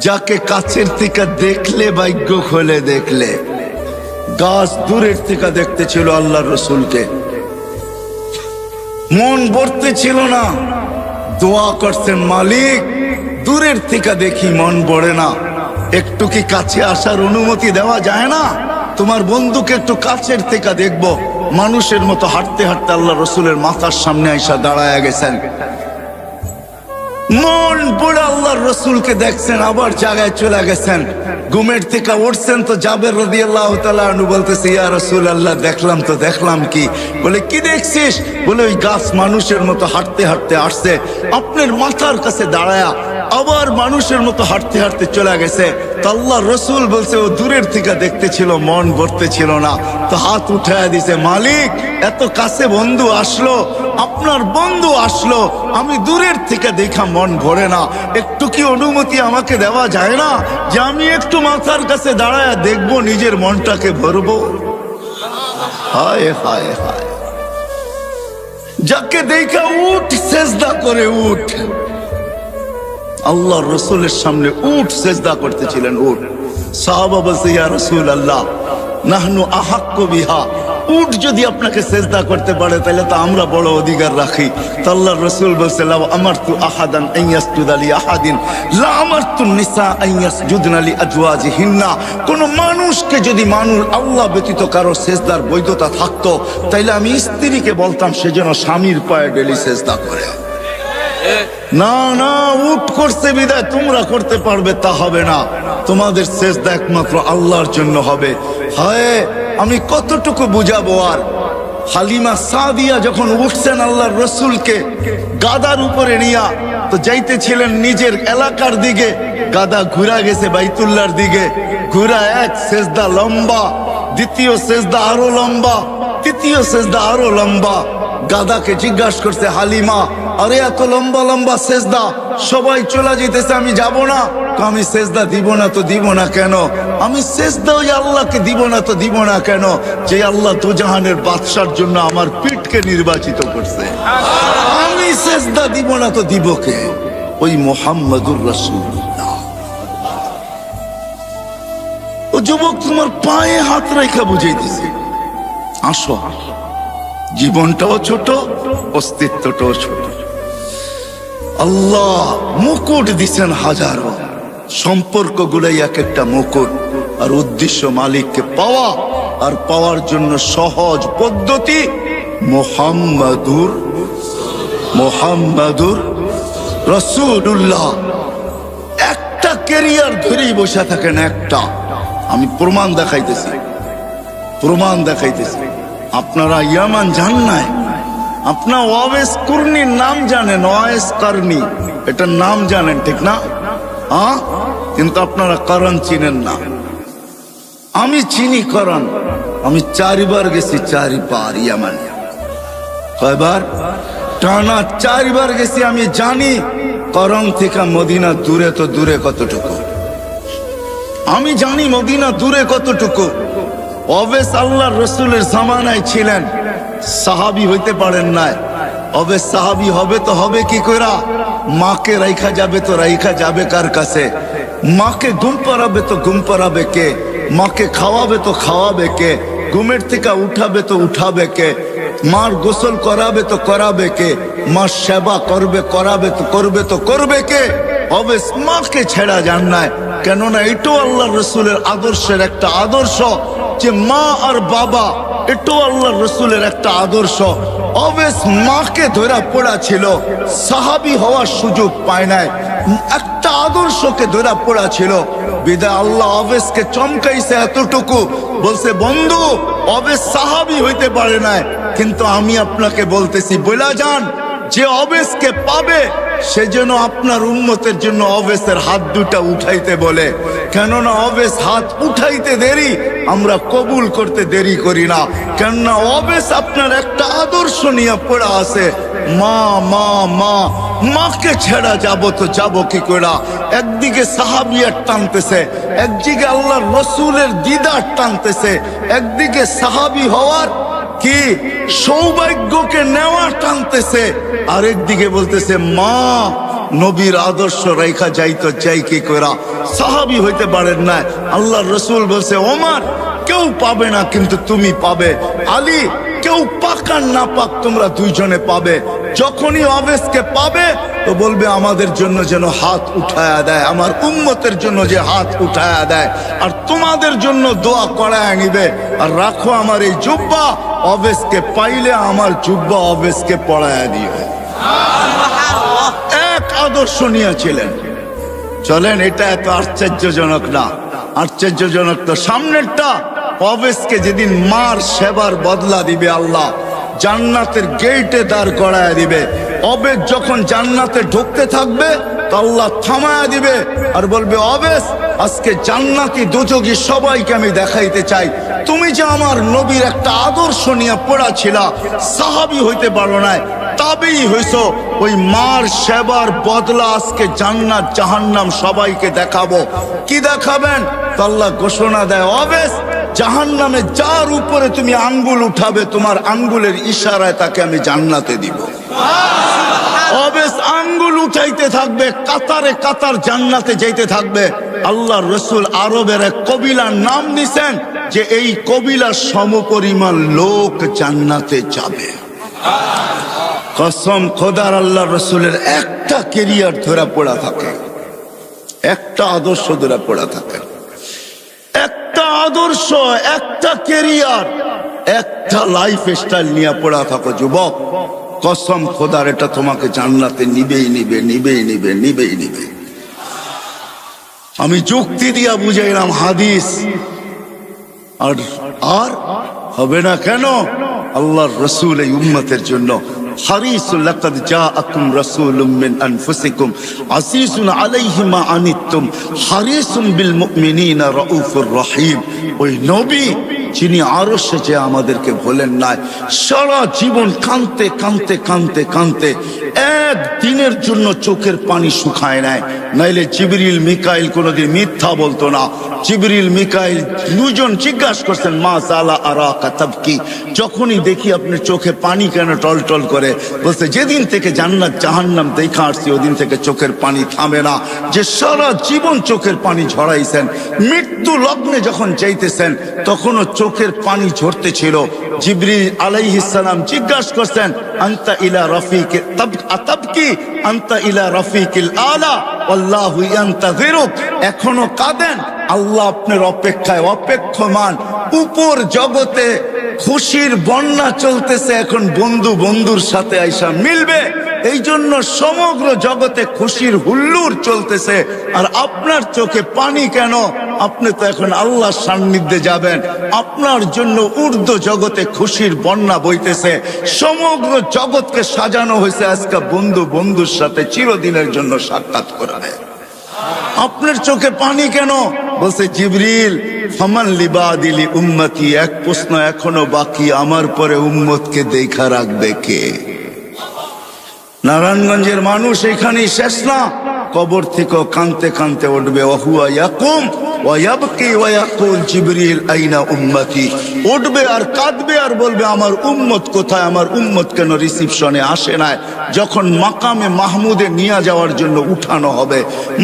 যাকে কাছের থেকে দেখলে ভাগ্য খোলে, দেখলে গাছ দূরের থেকে দেখতে ছিল আল্লাহ রসুলকে, মন ভরতে ছিল না, দোয়া করছেন মালিক দূরের থেকে দেখি মন ভরে না, একটু কি কাছে আসার অনুমতি দেওয়া যায় না? তোমার বন্ধুকে একটু কাছের থেকে দেখবো। মানুষের মতো হাঁটতে হাঁটতে আল্লাহ রসুলের মাথার সামনে আইসা দাঁড়ায় গেছেন, মন পড়ে আল্লাহর রসুলকে দেখছেন, আবার জায়গায় চলে গেছেন। ঘুমের থেকে উঠছেন তো জাবের রাদিয়াল্লাহু তাআলা আনহু বলতেছে, ইয়া রাসূলুল্লাহ দেখলাম তো দেখলাম কি? বলে কি দেখছিস? বলে ওই গাছ মানুষের মতো হাঁটতে হাঁটতে আসছে, আপনার মাথার কাছে দাঁড়ায়া আবার মানুষের মতো হাঁটতে হাঁটতে চলে গেছে। তো আল্লাহ রসুল বলছে ও দূরের থেকে দেখতে ছিল, মন ভরতে ছিল না, তো হাত উঠায় দিছে, মালিক এত কাছে বন্ধু আসলো, আপনার বন্ধু আসলো, আমি দূরের থেকে দেখা মন ভরে না, একটু কি অনুমতি আমাকে দেওয়া যায় না যে আমি একটু মাথার কাছে দাঁড়ায় দেখবো, নিজের মনটাকে ভরবো? হায় হায় হায়, যাকে দেখা উঠ সেজদা করে উঠ, আল্লাহ রসুলের সামনে উঠ সেজদা করতেছিলেন, উঠ। সাহাবা বলছে, ইয়া রাসূলুল্লাহ নাহনু আহাক্কু বিহা, উঠ যদি আপনাকে সেজদা করতে পারে তাহলে তো আমরা বড় অধিকার রাখি। তো আল্লাহর রাসূল বলছে, লাউ আমারতু আহাদান আন ইয়াসজুদা লি আহাদিন লা আমারতু নিসা আন ইয়াসজুদনা লি আজওয়াজিহিন্না, কোন মানুষকে যদি আল্লাহ ব্যতীত কারো সেজদার বৈধতা থাকতো তাইলে আমি স্ত্রীকে বলতাম সে যেন স্বামীর পায়ে ডেলি সেজদা করে। না না, উঠ করছে বিদায় তোমরা করতে পারবে তা হবে না, তোমাদের সেজদা একমাত্র আল্লাহর জন্য হবে। হায় আমি কতটুকু বুঝাবো আর। হালিমা সাদিয়া যখন উঠছেন আল্লাহর রসুলকে গাদার উপরে নিয়া, তো যাইতেছিলেন নিজের এলাকার দিকে, গাদা ঘুরা গেছে বাইতুল্লাহর দিকে, ঘুরা এক সেজদা লম্বা, দ্বিতীয় সেজদা আরো লম্বা, তৃতীয় সেজদা আরো লম্বা। গাদাকে জিজ্ঞাসা করছে হালিমা, আরে এত লম্বা লম্বা সেজদা, সবাই চলে যেতেছে, আমি যাব না। আমি সেজদা দিব না তো দিব না কেন? আমি সেজদা ওই আল্লাহকে দিব না তো দিব না কেন যে আল্লাহ দুজাহানের বাদশার জন্য আমার পিঠকে নির্বাচিত করছে। আমি সেজদা দিব না তো দিব কে? ওই মুহাম্মাদুর রাসূলুল্লাহ। ও যুবক, তোমার পায়ে হাত রেখা বুঝাইতেছে, আসো, জীবনটাও ছোট, অস্তিত্বটাও ছোট। আল্লাহ মুকুট দিচ্ছেন হাজারো, সম্পর্ক গুলাই এক একটা মুকুট, আর উদ্দেশ্য মালিককে পাওয়া, আর পাওয়ার জন্য সহজ পদ্ধতি মুহাম্মাদুর রাসূলুল্লাহ। একটা ক্যারিয়ার ধরেই বসে থাকেন, একটা। আমি প্রমাণ দেখাইতেছি। আপনারা ইয়ামান যান নাই, আপনার ওয়াইস কুরনির নাম জানেন, ওয়াইস কারনি এটার নাম জানেন, ঠিক না? কিন্তু আপনারা করণ চিনেন না। আমি চিনি করণ, আমি 4 বার গেছি, 4 বার ইয়ামান। কয়বার? টানা 4 বার গেছি। আমি জানি করণ থেকে মদিনা দূরে তো দূরে কতটুকু, আমি জানি মদিনা দূরে কতটুকু। অবেস আল্লাহর রসুলের জামানায় ছিলেন, সাহাবী হইতে পারেন নাই। অবেস সাহাবী হবে তো হবে কি কইরা? মাকে রাইখা যাবে তো রাইখা যাবে কার কাছে? মাকে ঘুম পাড়াবে তো ঘুম পাড়াবে কে? মাকে খাওয়াবে তো খাওয়াবে কে? ঘুমের থেকে উঠাবে তো উঠাবে কে? মার গোসল করাবে তো করাবে কে? মার সেবা করবে কে? অবেস মাকে ছেড়া যান নাই, কেননা এটাও আল্লাহর রসুলের আদর্শের একটা আদর্শ যে মা আর বাবা, এটাও আল্লাহর রসুলের একটা আদর্শ। অবেস মাকে ধরা পড়া ছিল, সাহাবী হওয়ার সুযোগ পায় নাই, একটা আদর্শকে ধরা পড়া ছিল। বিদায় আল্লাহ অবেসকে চমকাইছে এতটুকু, বলছে বন্ধু অবেস সাহাবী হইতে পারে নাই, কিন্তু আমি আপনাকে বলতেছি বইলা যান, যে অবেসকে পাবে সে যেন আপনার উম্মতের জন্য অবেসের হাত দুটা উঠাইতে বলে, কেননা অবেস হাত উঠাইতে দেরি, আমরা কবুল করতে দেরি করি না। কেননা অবেস আপনার একটা আদর্শ নিয়ে পড়া আছে, মা মা মা, মাকে ছেড়া যাব তো যাব কি করে? একদিকে সাহাবিয়ার টানতেছে, একদিকে আল্লাহর রসুলের দিদার টানতেছে, একদিকে সাহাবী হওয়ার কি সৌভাগ্যকে নেওয়া টানতেছে, আরেকদিকে বলতেছে মা নবীর আদর্শ রেখা যাইতো যাই কি করা, সাহাবী হইতে পারেন না। আল্লাহর রাসূল বলছে, ওমর কেউ পাবে না কিন্তু তুমি পাবে, আলী কেউ পাক আর না পাক তোমরা দুইজনে পাবে। যখনই অবেশকে পাবে তো বলবে আমাদের জন্য যেন হাত উঠায়া দেয়, আমার উম্মতের জন্য যে হাত উঠায়া দেয়, আর তোমাদের জন্য দোয়া করায় নিবে। আর রাখো আমার এই জুব্বা, অবেশকে পাইলে আমার জুব্বা অবেশকে পড়ায়া দিবে। এক আদর্শ নিয়েছিলেন। চলেন, এটা এত আশ্চর্যজনক না। আশ্চর্যজনক তো সামনেরটা। অবেশকে যেদিন মার সেবার বদলা দিবে আল্লাহ, জান্নাতের গেটে দাঁড় করায় দিবে। অবেশ যখন জান্নাতে ঢুকতে থাকবে তো আল্লাহ থামায়া দিবে আর বলবে, অবেশ আজকে জান্নাতি দোজখী সবাইকে আমি দেখাইতে চাই, তুমি যে আমার নবীর একটা আদর্শ নিয়ে পড়া ছিলা, সাহাবী হইতে পারো নাই, তাবেই হইছো, ওই মার সেবার বদলা আজকে জান্নাত জাহান্নাম সবাইকে দেখাবো। কি দেখাবেন? তো আল্লাহ ঘোষণা দেয়, অবেশ জাহান্নামে যার উপরে তুমি আঙ্গুল উঠাবে, তোমার আঙ্গুলের ইশারায় তাকে আমি জান্নাতে দিব। অবেশ আঙ্গুল উঠাইতে থাকবে, কাতারে কাতার জান্নাতে যাইতে থাকবে। আল্লাহর রাসূল আরবের এক কবিলার নাম নিছেন যে এই কবিলার সমপরিমাণ লোক জান্নাতে যাবে। কসম খোদার, আল্লাহর রাসূলের একটা ক্যারিয়ার ধরা পড়া থাকে, একটা আদর্শ ধরা পড়া থাকে, একটা আদর্শ, একটা ক্যারিয়ার, একটা লাইফ স্টাইল নিয়ে পড়া থাকো যুবক। কসম খোদার, এটা তোমাকে জান্নাতে নিবেই নিবে, নিবেই নিবে, নিবেই নিবে। আমি যুক্তি দিয়া বুঝাইলাম হাদিস, আর আর হবে না কেন? আল্লাহর রাসূল এই উম্মতের জন্য হারিসুল, লাকাদ জাআকুম রাসূলুম মিন আনফুসিকুম আসিসুন আলাইহি মা আনিতুম হারিসুম বিল মুমিনিনা রাউফুর রহিম। ওই নবী যিনি আরশে যে আমাদেরকে বলেন নাই, সারা জীবন কাঁদতে কাঁদতে কাঁদতে কাঁদতে একদিনের জন্য চোখের পানি শুকায় নাই। নাইলে জিবরিল মিকাইল কোনোদিন মিথ্যা বলতো না। জিবরিল মিকাইল দুজন জিজ্ঞাসা করছেন, মা জালা আরাকা তাবকি, যখনই দেখি আপনার চোখে পানি কেন টলটল করে? বলছে, যেদিন থেকে জান্নাত জাহান্নাম দেখা আসছি ওদিন থেকে চোখের পানি থামে না। যে সারা জীবন চোখের পানি ঝরাইছেন, মৃত্যু লগ্নে যখন যাইতেছেন তখনও চোখের পানি ঝরতে ছিল। জিবরিল আলাইহিস সালাম জিজ্ঞাসা করছেন, আনতা ইলা রাফিক আতাবকি আনতা ইলা রাফিকিল আলা আল্লাহু ইয়ান্তাযিরুক, এখনো কাঁদেন? আল্লাহ আপনার অপেক্ষায় অপেক্ষমান। উপর জগতে খুশির বন্যা চলতেছে, এখন বন্ধু বন্ধুর সাথে আইসা মিলবে, এই জন্য সমগ্র জগতে খুশির হুল্লোড় চলতেছে। আর আপনার চোখে পানি কেন? আপনি তো এখন আল্লাহর সান্নিধ্যে যাবেন, আপনার জন্য ঊর্ধ্ব জগতে খুশির বন্যা বইতেছে। সমগ্র জগৎকে সাজানো হয়েছে আজকে বন্ধু বন্ধুর সাথে চিরদিনের জন্য সাক্ষাৎ করায়। আপনার চোখে পানি কেন? বলছে জিবরিল, ফামান লিবাদিলি উম্মতি, এক প্রশ্ন এখনো বাকি, আমার পরে উম্মতকে দেখা রাখবে কে? নারায়ণগঞ্জের মানুষ এখানেই শেষ না, কবর থেকে কানতে কানতে উঠবে, ওয়াহুয়া ইয়াকুম ওয়া ইয়াবকি ওয়া ইয়াকুল জিবরিল আইনা উম্মতি, উঠবে আর কাঁদবে আর বলবে আমার উম্মত কোথায়, আমার উম্মত কেন রিসিপশনে আসে না? যখন মাকামে মাহমুদে নিয়ে যাওয়ার জন্য উঠানো হবে,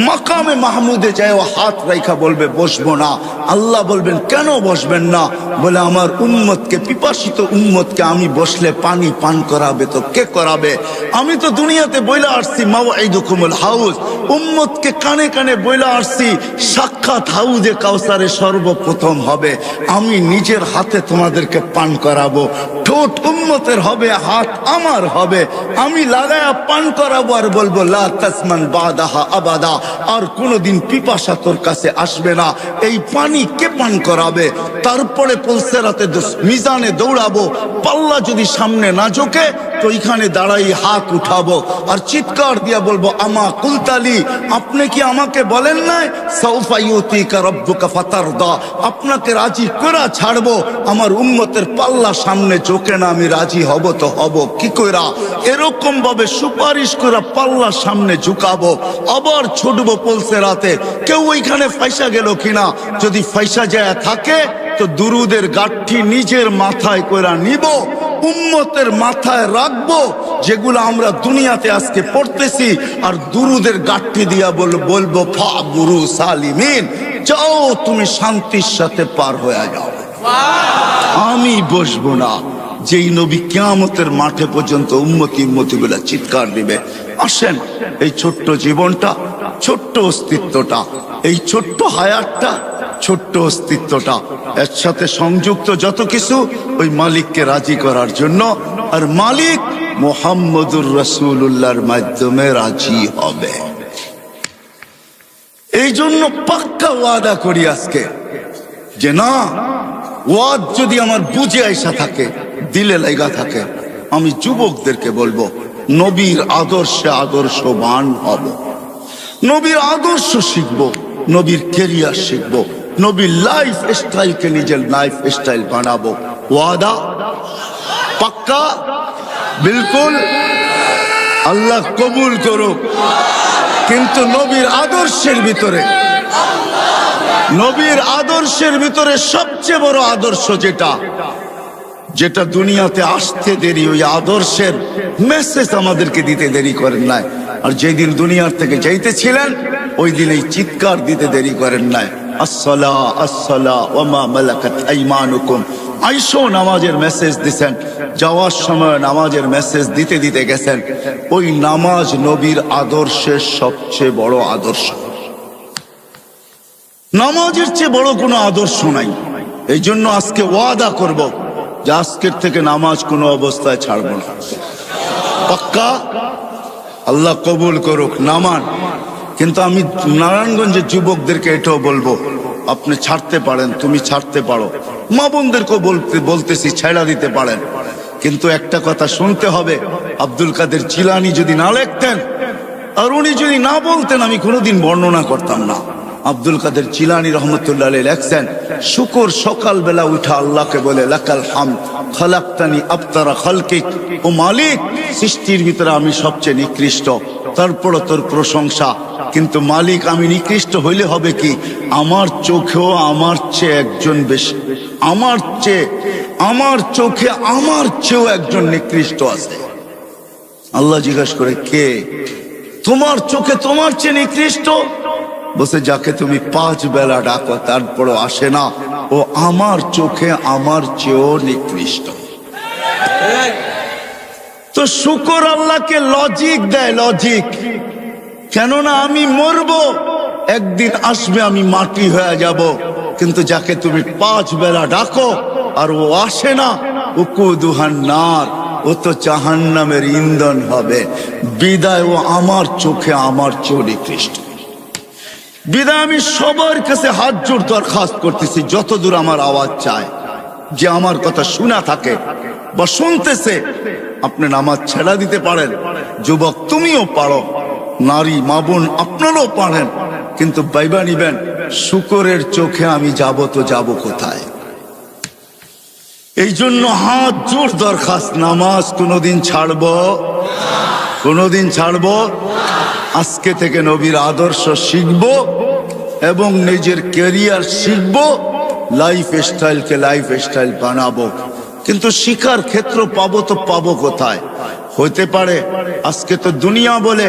মাকামে মাহমুদে যায় ও হাত রাইখা বলবে বসবো না। আল্লাহ বলবেন কেন বসবেন না? বলে আমার উম্মতকে, পিপাসিত উম্মতকে আমি বসলে পানি পান করাবে তো কে করাবে? আমি তো দুনিয়াতে বইলা আসছি মাওয়াইদুকুমুল হাউজ, উম্মতকে কানে কানে বইলা আসছি সাক্ষাৎ হাউজে কাউসারে সর্বপ্রথম হবে, আমি নিজের হাতে তোমাদেরকে পান করাবো। ঠোঁট উম্মতের হবে, হাত আমার হবে, আমি লাগায়া পান করাবো আর বলবো লা তাসমান বাদাহা আবাদা, আর কোনোদিন পিপাসা তোর কাছে আসবে না। এই পানি কে পান করাবে? তারপরে পুলসেরাতে মিজানে দৌড়াবো, পাল্লা যদি সামনে না ঝোঁকে তো এখানে দাঁড়াই হাত উঠাবো আর চিৎকার দিয়া বলবো, আমা কুলতালি, আপনি কি আমাকে বলেন নাই সাউফা ইউতিকা রাব্বুকা ফাতারদা, আপনাকে রাজি করা ছাড়বো? আমার উম্মতের পাল্লা সামনে ঝোঁকে না, আমি রাজি হব তো হব কি কইরা? এরকম ভাবে সুপারিশ করা পাল্লা সামনে ঝুঁকাবো, আবার ছুটবো পুলসেরাতে, কেউ ওইখানে ফাইসা গেল কিনা। যদি ফাইসা যায় থাকে তো দুরুদের গাঠি নিজের মাথায় কইরা নিব, উম্মতের মাথায় রাখবো, যেগুলো আমরা দুনিয়াতে আজকে পড়তেছি, আর দুরুদের গাঠি দিয়া বলবো ফা গুরু সালিমিন, যাও তুমি শান্তির সাথে পার হয়ে যাও। আমি বসবো না। যেই নবী কিয়ামতের মাঠে পর্যন্ত উম্মতি গুলা চিৎকার দিবে। আসেন, এই ছোট্ট জীবনটা, ছোট্ট অস্তিত্বটা, এই ছোট্ট হায়াতটা, ছোট্ট অস্তিত্বটা, এর সাথে সংযুক্ত যত কিছু ওই মালিককে রাজি করার জন্য, আর মালিক মুহাম্মদুর রাসূলুল্লাহর মাধ্যমে রাজি হবে। এই জন্য পাক্কা ওয়াদা করি আজকে যে না, ওয়াদ যদি আমার বুঝে আইসা থাকে, দিলে লাগা থাকে, আমি যুবকদেরকে বলবো নবীর আদর্শে আদর্শবান হব, নবীর আদর্শ শিখবো, নবীর কেরিয়ার শিখবো, নবীর লাইফ স্টাইলকে নিজের লাইফ স্টাইল বানাবো। ওয়াদা পাক্কা? বিলকুল। আল্লাহ কবুল করুক। কিন্তু নবীর আদর্শের ভিতরে, নবীর আদর্শের ভিতরে সবচেয়ে বড় আদর্শ যেটা দুনিয়াতে আসতে দেরি, ওই আদর্শের মেসেজ আমাদেরকে দিতে দেরি করেন নাই। আর যেদিন দুনিয়ার থেকে যাইতেছিলেন ওই দিন এই চিৎকার দিতে দেরি করেন নাই, আসসালা আসসালা ওয়া মা মালাকাত আইমানুকুম। আইসো নামাজের মেসেজ দিছেন, যাওয়ার সময় নামাজের মেসেজ দিতে দিতে গেছেন। ওই নামাজ নবীর আদর্শের সবচেয়ে বড় আদর্শ। নামাজের চেয়ে বড় কোনো আদর্শ নাই। এই জন্য আজকে ওয়াদা করব যে আজকের থেকে নামাজ কোনো অবস্থায় ছাড়ব না। পাক্কা? আল্লাহ কবুল করুক। নামান। কিন্তু আমি নারায়ণগঞ্জের যুবকদেরকে এটাও বলবো, আপনি ছাড়তে পারেন, তুমি ছাড়তে পারো, মা বোনদেরকেও বলতেছি ছেড়া দিতে পারেন, কিন্তু একটা কথা শুনতে হবে, আব্দুল কাদের জিলানী যদি না লিখতেন আর উনি যদি না বলতেন, আমি কোনোদিন বর্ণনা করতাম না। আব্দুল কাদের জিলানী রহমতুল্লাহ আলাইহি লেখছেন, শুকর সকালবেলা উঠা আল্লাহকে বলে লাকাল হামদ খালাকতানি আবতারা খালকিক, ও মালিক, সৃষ্টির ভিতরে আমি সবচেয়ে নিকৃষ্ট, তারপর তোর প্রশংসা। কিন্তু মালিক, আমি নিকৃষ্ট হইলে হবে কি? আমার চোখেও আমার চেয়ে একজন বেশি, আমার চোখে আমার চেয়েও একজন নিকৃষ্ট আছে। আল্লাহ জিজ্ঞাসা করে, কে? তোমার চোখে তোমার চেয়ে নিকৃষ্ট? বসে যাকে তুমি 5 বেলা ডাকো তারপরও আসে না, ও আমার চোখে আমার চেয়েও নিকৃষ্ট। তো শুকর আল্লাহকে লজিক দেয়, লজিক। কেননা আমি মরবো, একদিন আসবে আমি মাটি হয়ে যাব, কিন্তু যাকে তুমি 5 বেলা ডাকো আর ও আসে না, উকুদুহান নার, ও তো জাহান্নামের ইন্ধন হবে। বিদায় ও আমার চোখে আমার চেয়েও নিকৃষ্ট। বিদায় আমি সবার কাছে হাত জোড় দরখাস্ত করতেছি, যতদূর আমার আওয়াজ চায়, যে আমার কথা শোনা থাকে বা শুনতেছে, আপনি নামাজ ছেড়া দিতে পারেন। যুবক তুমিও পারো, নারী মা বোন আপনারাও পারেন, কিন্তু বাইবা নিবেন, শুকরের চোখে আমি যাব তো যাব কোথায়? এই জন্য হাত জোড় দরখাস্ত, নামাজ কোনোদিন ছাড়বো, কোনোদিন ছাড়বো। আজকে থেকে নবীর আদর্শ শিখবো এবং নিজের ক্যারিয়ার শিখবো, লাইফ স্টাইলকে লাইফ স্টাইল বানাবো। কিন্তু শিখার ক্ষেত্র পাবো তো পাবো কোথায়? হতে পারে আজকে তো দুনিয়া বলে,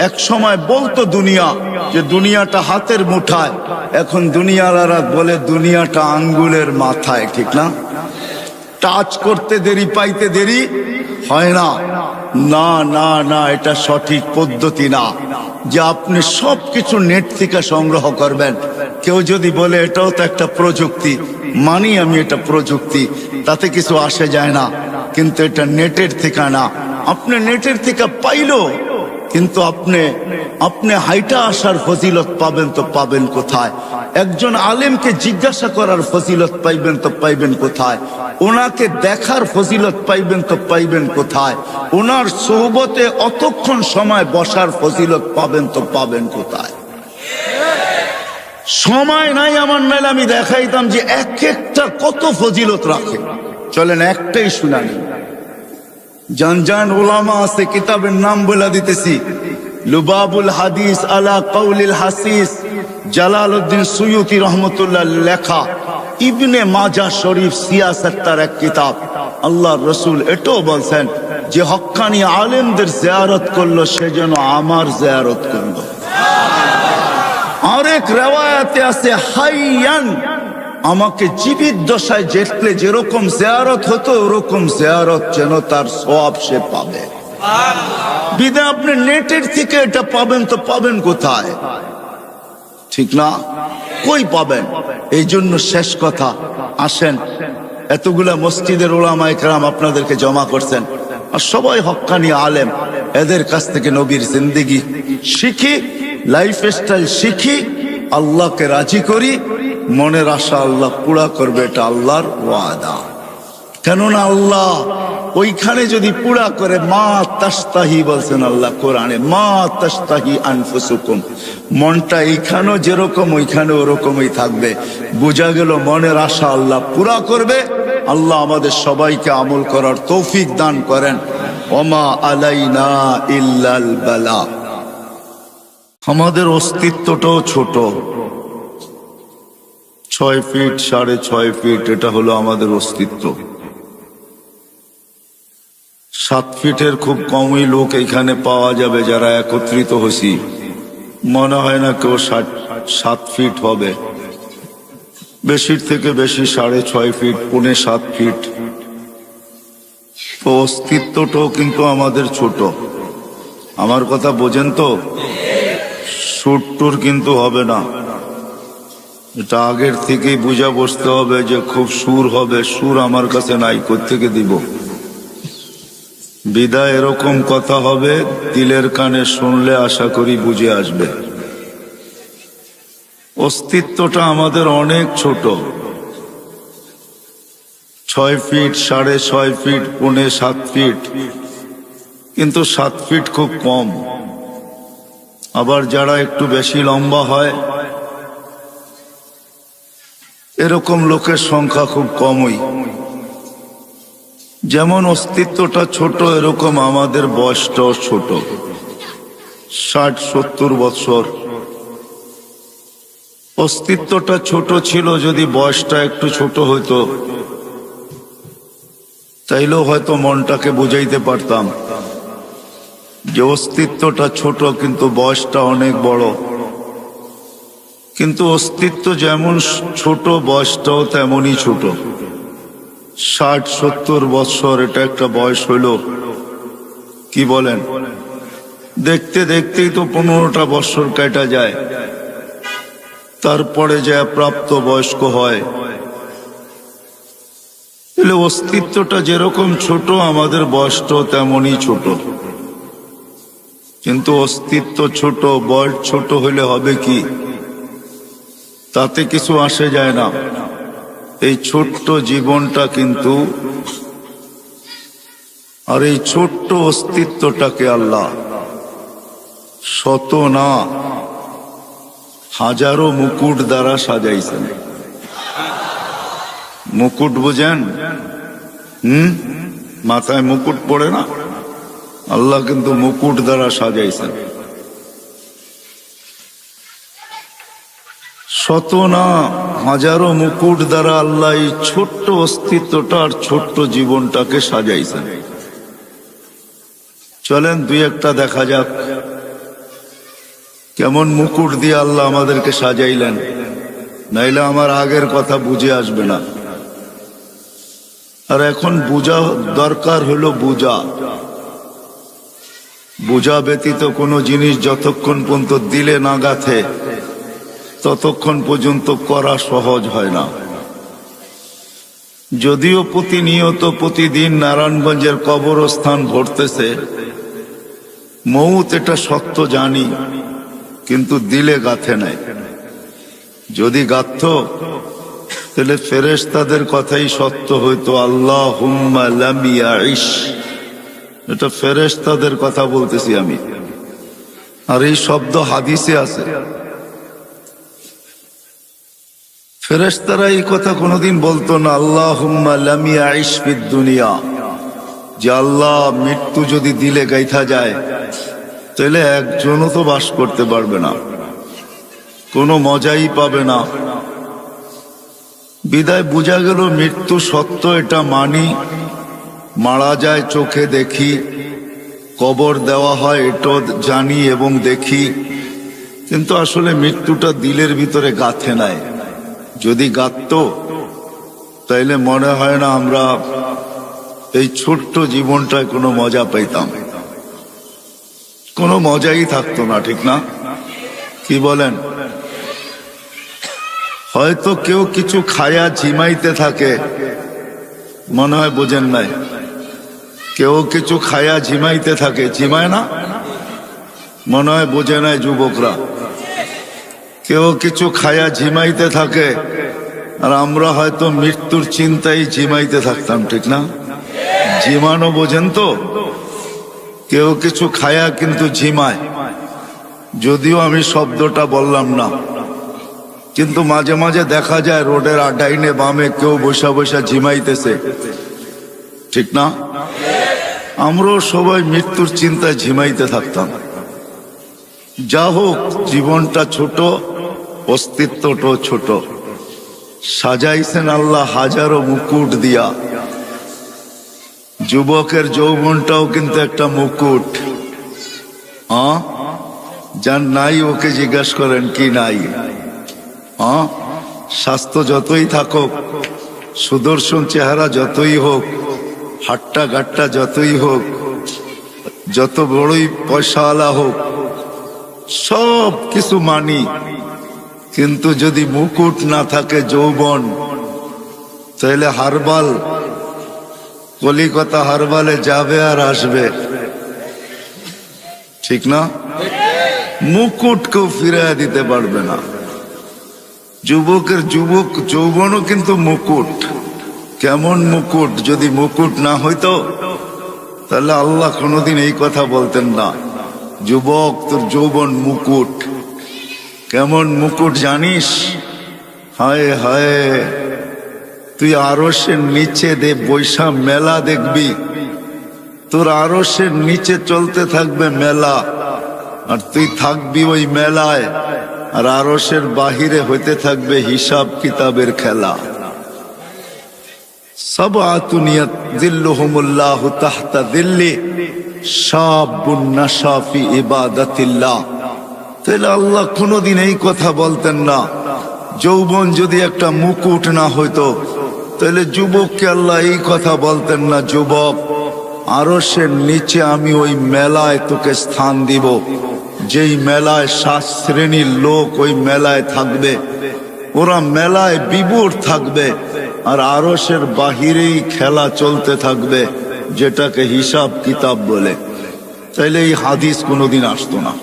এক সময় বলতো দুনিয়া যে দুনিয়াটা হাতের মুঠায়, এখন দুনিয়ালারা বলে দুনিয়াটা আঙ্গুলের মাথায়, ঠিক না? টাচ করতে দেরি, পাইতে দেরি হয় না। না না না, এটা সঠিক পদ্ধতি না যে আপনি সবকিছু নেট থেকে সংগ্রহ করবেন। কেউ যদি বলে এটাও তো একটা প্রযুক্তি, মানি আমি এটা প্রযুক্তি, তাতে কিছু আসে যায় না, কিন্তু এটা নেটের থেকে না। আপনি নেটের থেকে পাইলো, কিন্তু আপনি হাইটা আসার ফজিলত পাবেন তো পাবেন কোথায়? একজন আলেমকে জিজ্ঞাসা করার ফজিলত পাইবেন তো পাইবেন কোথায়? ওনাকে দেখার ফজিলত পাইবেন তো পাইবেন কোথায়? ওনার সোহবতে অতক্ষণ সময় বসার ফজিলত পাবেন তো পাবেন কোথায়? সময় নাই আমার, নাইলে আমি দেখাইতাম যে এক একটা কত ফজিলত রাখে। চলেন একটাই শুনানি। জান ওলামা আছে, কিতাবের নাম বলে দিতেছি, লুবাবুল হাদিস আলা কাউলিল হাসিস, জালালউদ্দিন সুয়ুতি রহমতুল্লাহ লেখা, ইবনে মাজাহ শরীফ সিয়াসাত, তার এক কিতাব। আল্লাহর রাসূল এটাও বলছেন যে হক্কানি আলেমদের জিয়ারত করলো সে যেন আমার জিয়ারত করলো। আরেক রিওয়ায়াতে আছে হাইয়ান, আমাকে জীবিত দশায় দেখলে যেরকম জিয়ারত হতো ওরকম জিয়ারত যেন তার সওয়াব সে পাবে। বিধায় আপনি নেটের থেকে এটা পাবেন তো পাবেন কোথায়? ঠিক না? কই পাবেন? এই জন্য শেষ কথা, আসেন এতগুলা মসজিদের উলামায়ে কেরাম আপনাদেরকে জমা করছেন আর সবাই হক্কানি আলেম, এদের কাছ থেকে নবীর জিন্দেগি শিখি, লাইফ স্টাইল শিখি, আল্লাহকে রাজি করি, মনের আশা আল্লাহ পুরা করবে, এটা আল্লাহর ওয়াদা। কেননা আল্লাহ ওইখানে যদি পুরা করে, মা তাস্তাহি বলছেন আল্লাহ কোরআনে, মা তাস্তাহি আনফুসুকুম, মনটা এইখানেও যেরকম ওইখানে ওরকমই থাকবে। বোঝা গেল মনের আশা আল্লাহ পুরা করবে। আল্লাহ আমাদের সবাইকে আমল করার তৌফিক দান করেন। ওমা আলাইনা ইল্লাল বালা। আমাদের অস্তিত্বটাও ছোট, 6 ফিট 6.5 ফিট, এটা হলো আমাদের অস্তিত্ব। 7 ফিটের খুব কমই লোক এখানে পাওয়া যাবে যারা একত্রিত হয়েছি। মনে হয় না কেউ 7 ফিট হবে, বেশির থেকে বেশি 6.5 ফিট, 6.25 ফিট। তো অস্তিত্বটাও কিন্তু আমাদের ছোট। আমার কথা বোঝেন তো? সুরটুর কিন্তু হবে না, এটা আগের থেকেই বুঝা বসতে হবে যে খুব সুর হবে। সুর আমার কাছে নাই, কোত্থেকে দিব? বিদায় এরকম কথা হবে, দিলের কানে শুনলে আশা করি বুঝে আসবে। অস্তিত্বটা আমাদের অনেক ছোট, 6 ফিট 6.5 ফিট 6.25 ফিট, কিন্তু 7 ফিট খুব কম। আবার যারা একটু বেশি লম্বা হয় এরকম লোকের সংখ্যা খুব কমই। যেমন অস্তিত্বটা ছোট, এরকম আমাদের বয়সটাও ছোট, 60-70 বছর। অস্তিত্বটা ছোট ছিল, যদি বয়সটা একটু ছোট হইতো তাইলেও হয়তো মনটাকে বুঝাইতে পারতাম যে অস্তিত্বটা ছোট কিন্তু বয়সটা অনেক বড়। কিন্তু অস্তিত্ব যেমন ছোট, বয়সটাও তেমনই ছোট। 60-70 বছর এটা একটা বয়স হইল, কি বলেন? দেখতে দেখতেই তো 15টা বছর কেটে যায়, তারপরে যা প্রাপ্ত বয়স্ক হয়। তাহলে অস্তিত্বটা যেরকম ছোট, আমাদের বয়সটাও তেমনই ছোট। কিন্তু অস্তিত্ব ছোট, বয়স ছোট হইলে হবে কি? তাতে কিছু আসে যায় না। এই ছোট্ট জীবনটা কিন্তু, আর এই ছোট্ট অস্তিত্বটাকে আল্লাহ শত না হাজারো মুকুট দ্বারা সাজাইছেন। মুকুট বুঝেন? মাথায় মুকুট পড়ে না, আল্লাহ কিন্তু মুকুট দ্বারা সাজাইছেন। শত না হাজারো মুকুট দ্বারা আল্লাহ এই ছোট্ট অস্তিত্বটা আর ছোট্ট জীবনটাকে সাজাইছেন। চলেন 2-1টা দেখা যাক কেমন মুকুট দিয়ে আল্লাহ আমাদেরকে সাজাইলেন, নাইলে আমার আগের কথা বুঝে আসবে না। আর এখন বুঝা দরকার হলো বুঝা। বুঝা ব্যতীত কোনো জিনিস যতক্ষণ পর্যন্ত দিলে না গাথে ততক্ষণ পর্যন্ত করা সহজ হয় না। যদিও প্রতিনিয়ত প্রতিদিন নারায়ণগঞ্জের কবরস্থান ভরতেছে, মৌত এটা সত্য জানি, কিন্তু দিলে গাথে নাই। যদি গাথত তাহলে ফেরেশতাদের কথাই সত্য হইতো, আল্লাহুম্মা লাম ইয়াইশ, এটা ফেরেশতাদের কথা বলতেছি আমি। আর এই শব্দ হাদিসে আছে। ফেরেশতারা এই কথা কোনোদিন বলতো না, আল্লাহুম্মা লাম ইয়াইশ ফিদ দুনিয়া, যে আল্লাহ মৃত্যু যদি দিলে গাইথা যায় তাহলে একজনও তো বাস করতে পারবে না, কোনো মজাই পাবে না। বিদায় বোঝা গেল মৃত্যু সত্য, এটা মানি, মারা যায় চোখে দেখি, কবর দেওয়া হয় এটো জানি এবং দেখি, কিন্তু আসলে মৃত্যুটা দিলের ভিতরে গাঁথে নাই। যদি গাঁথতো তাইলে মনে হয় না আমরা এই ছোট্ট জীবনটায় কোনো মজা পাইতাম, কোনো মজাই থাকতো না, ঠিক না? কি বলেন? হয়তো কেউ কিছু খায়া ঝিমাইতে থাকে, মনে হয় বোঝেন নাই, কেউ কিছু খায়া ঝিমাইতে থাকে, ঝিমায় না? মনে হয় বোঝে নাই যুবকরা। কেউ কিছু খায়া ঝিমাইতে থাকে, আর আমরা হয়তো মৃত্যুর চিন্তায় ঝিমাইতে থাকতাম, ঠিক না? ঝিমানো বোঝেন তো? কেউ কিছু খায়া কিন্তু ঝিমায়, যদিও আমি শব্দটা বললাম না, কিন্তু মাঝে মাঝে দেখা যায় রোডের ডাইনে বামে কেউ বসা বসা ঝিমাইতেছে, ঠিক না? আমরাও সবাই মৃত্যুর চিন্তায় ঝিমাইতে থাকতাম। যা হোক, জীবনটা ছোট, অস্তিত্বটাও ছোট। সাজাইছেন আল্লাহ হাজারো মুকুট দিয়া। যুবকের যৌবনটাও কিন্তু একটা মুকুট। যার নাই ওকে জিজ্ঞাসা করেন কি নাই। স্বাস্থ্য যতই থাকুক, সুদর্শন চেহারা যতই হোক, হাট্টা গাট্টা যতই হোক, যত বড়ই পয়সাওয়ালা হোক, সব কিছু মানি, কিন্তু যদি মুকুট না থাকে যৌবন, তাহলে হারবাল, কলিকাতা হারবালে যাবে আর আসবে, ঠিক না? মুকুট কেউ ফিরিয়ে দিতে পারবে না। যুবকের যৌবনও কিন্তু মুকুট। কেমন মুকুট? যদি মুকুট না হইতো তাহলে আল্লাহ কোনোদিন এই কথা বলতেন না, যুবক তোর যৌবন মুকুট। কেমন মুকুট জানিস? হায় হায়, তুই আরশের নিচে বৈশা মেলা দেখবি, তোর আরশের নিচে চলতে থাকবে মেলা, আর তুই থাকবি ওই মেলায়, আর আরশের বাহিরে হইতে থাকবে হিসাব কিতাবের খেলা। সাবআতুন ইয়াযিল্লুহুমুল্লাহু তাহতা যিল্লি শাবুন নাশা ফি ইবাদাতিল্লাহ। তাহলে আল্লাহ কোনোদিন এই কথা বলতেন না। যৌবন যদি একটা মুকুট না হইতো, তাহলে যুবককে আল্লাহ এই কথা বলতেন না, যুবক আরশের নিচে আমি ওই মেলায় তোকে স্থান দিব, যেই মেলায় 7 শ্রেণীর লোক ওই মেলায় থাকবে, ওরা মেলায় বিভোর থাকবে, আর আরশের বাহিরেই খেলা চলতে থাকবে, যেটাকে হিসাব কিতাব বলে। তাইলে এই হাদিস কোনোদিন আসতো না।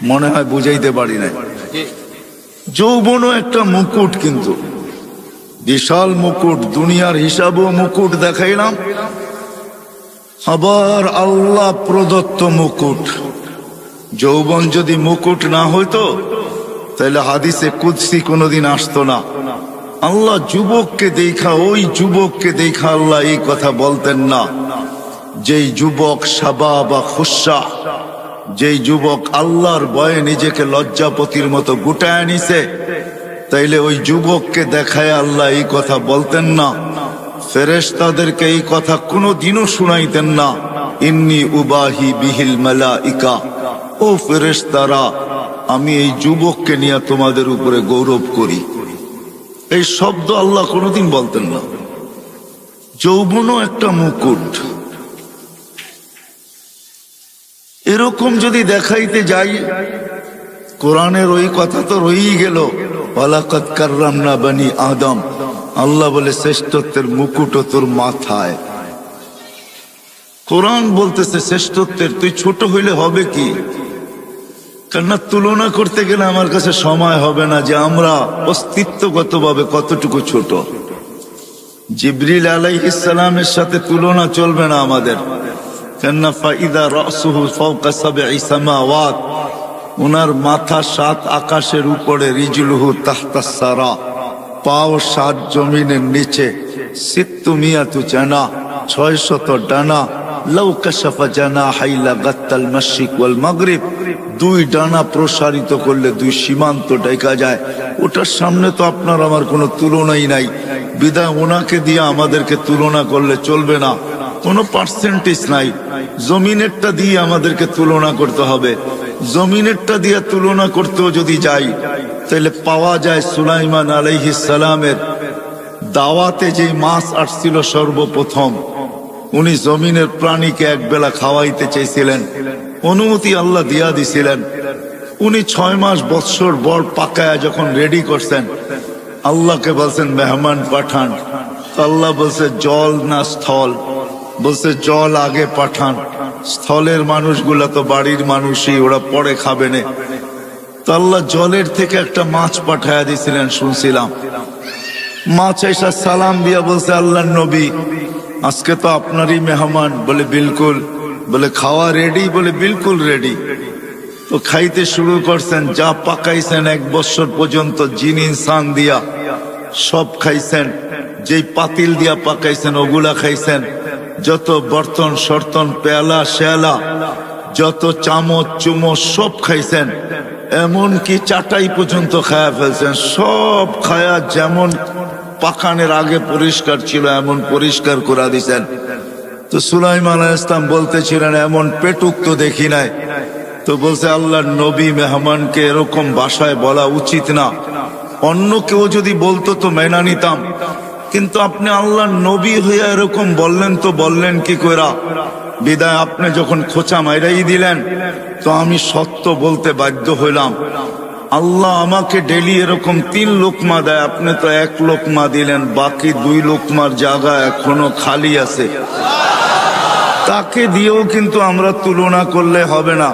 মনে হয় বুঝাইতে পারি নাই। যৌবনও একটা মুকুট, কিন্তু বিশাল মুকুট। দুনিয়ার হিসাবও মুকুট দেখাইলাম, আবার আল্লাহ প্রদত্ত মুকুট। যৌবন যদি মুকুট না হইতো, তাহলে হাদিসে কুদসি কোনোদিন আসতো না। আল্লাহ যুবককে দেখা, ওই যুবককে দেখা আল্লাহ এই কথা বলতেন না, যেই যুবক শাবাব বা খুশা, যেই যুবক আল্লাহর ভয়ে নিজেকে লজ্জাপতির মতো গুটায় নিছে, তাইলে ওই যুবককে দেখায় আল্লাহ এই কথা বলতেন না। ফেরেশতাদেরকে এই কথা কোনো দিনও শুনাইতেন না, ইন্নী উবাহি বিহিল মালাইকা, ও ফেরেশতারা, আমি এই যুবককে নিয়ে তোমাদের উপরে গৌরব করি। এই শব্দ আল্লাহ কোনোদিন বলতেন না। যৌবনও একটা মুকুট। এরকম যদি দেখাইতে যাই, কোরআনের ওই কথা তো রয়েই গেল, ওয়ালাকাদ কাররামনা বনি আদম। আল্লাহ বলে শ্রেষ্ঠত্বের মুকুট তোর মাথায়। কোরআন বলতেছে শ্রেষ্ঠত্বের, তুই ছোট হইলে হবে কি? কেননা তুলনা করতে গেলে আমার কাছে সময় হবে না যে আমরা অস্তিত্বগতভাবে কতটুকু ছোট। জিবরিল আলাইহিস সালামের সাথে তুলনা চলবে না আমাদের, কেননা ফাইদা রাসুহু ফাওকা সাবঈ সামাওয়াত, উনার মাথা 7 আকাশের উপরে, রিজলুহু তাহতাস সারা, পাও 7 জমিনের নিচে, সিত্তুমিয়াতু জানা, 600 ডানা, লাউ কাশাফা জানাহাই লাগাত্তাল মাশরিক ওয়াল মাগরিব, 2 ডানা প্রসারিত করলে 2 সীমান্ত ঢেকা যায়। ওটার সামনে তো আপনার আমার কোনো তুলনাই নাই। বিধায় ওনাকে দিয়ে আমাদেরকে তুলনা করলে চলবে না। কোনো পার্সেন্টেজ নাই। জমিনেরটা দিয়ে আমাদেরকে তুলনা করতে হবে। জমিনেরটা দিয়ে তুলনা করতেও যদি যাই তাহলে পাওয়া যায় সুলাইমান আলাইহিস সালামের দাওয়াতে যে মাছ আসছিল সর্বপ্রথম, উনি জমিনের প্রাণীকে একবেলা খাওয়াইতে চেয়েছিলেন, অনুমতি আল্লাহ দিয়া দিছিলেন। উনি 6 মাস বৎসর বড় পাকায়া যখন রেডি করছেন, আল্লাহকে বলছেন মেহমান পাঠান। আল্লাহ বলছে জল না স্থল? বলছে জল আগে পাঠান, স্থলের মানুষগুলা তো বাড়ির মানুষই, ওরা পরে খাবে না। তো আল্লাহ জলের থেকে একটা মাছ পাঠায়া দিছিলেন শুনছিলাম। মাছ এসা সালাম দিয়া বলছে আল্লাহর নবী আজকে তো আপনারই মেহমান। বলে বিলকুল। বলে খাওয়া রেডি? বলে বিলকুল রেডি। তো খাইতে শুরু করছেন, যা পাকাইছেন 1 বছর পর্যন্ত জিন ইনসান দিয়া সব খাইছেন। যেই পাতিল দিয়া পাকাইছেন ওগুলা খাইছেন, যত বর্তন সর্তন পেয়ালা শেয়ালা যত চামচ চুমচ সব খাইছেন, এমনকি চাটাই পর্যন্ত খায়া ফেলছেন। সব খায়া যেমন পাকানের আগে পরিষ্কার ছিল এমন পরিষ্কার করে দিছেন। তো সুলাইমান আলাইহিস সালাম বলতেছিলেন এমন পেটুক তো দেখি নাই। তো বলছে আল্লাহর নবী মেহমানকে এরকম ভাষায় বলা উচিত না, অন্য কেউ যদি বলতো তো মেনা নিতাম, কিন্তু আপনি আল্লাহর নবী হইয়া এরকম বললেন, তো বললেন কি কইরা? বিদায় আপনি যখন খোঁচা মাইরাই দিলেন তো আমি সত্য বলতে বাধ্য হইলাম। আল্লাহ আমাকে ডেলি এরকম 3 লোকমা দেয়, আপনি তো 1 লোকমা দিলেন, বাকি 2 লোকমার জায়গা এখনো খালি আছে। তাকে দিয়েও কিন্তু আমরা তুলনা করলে হবে না।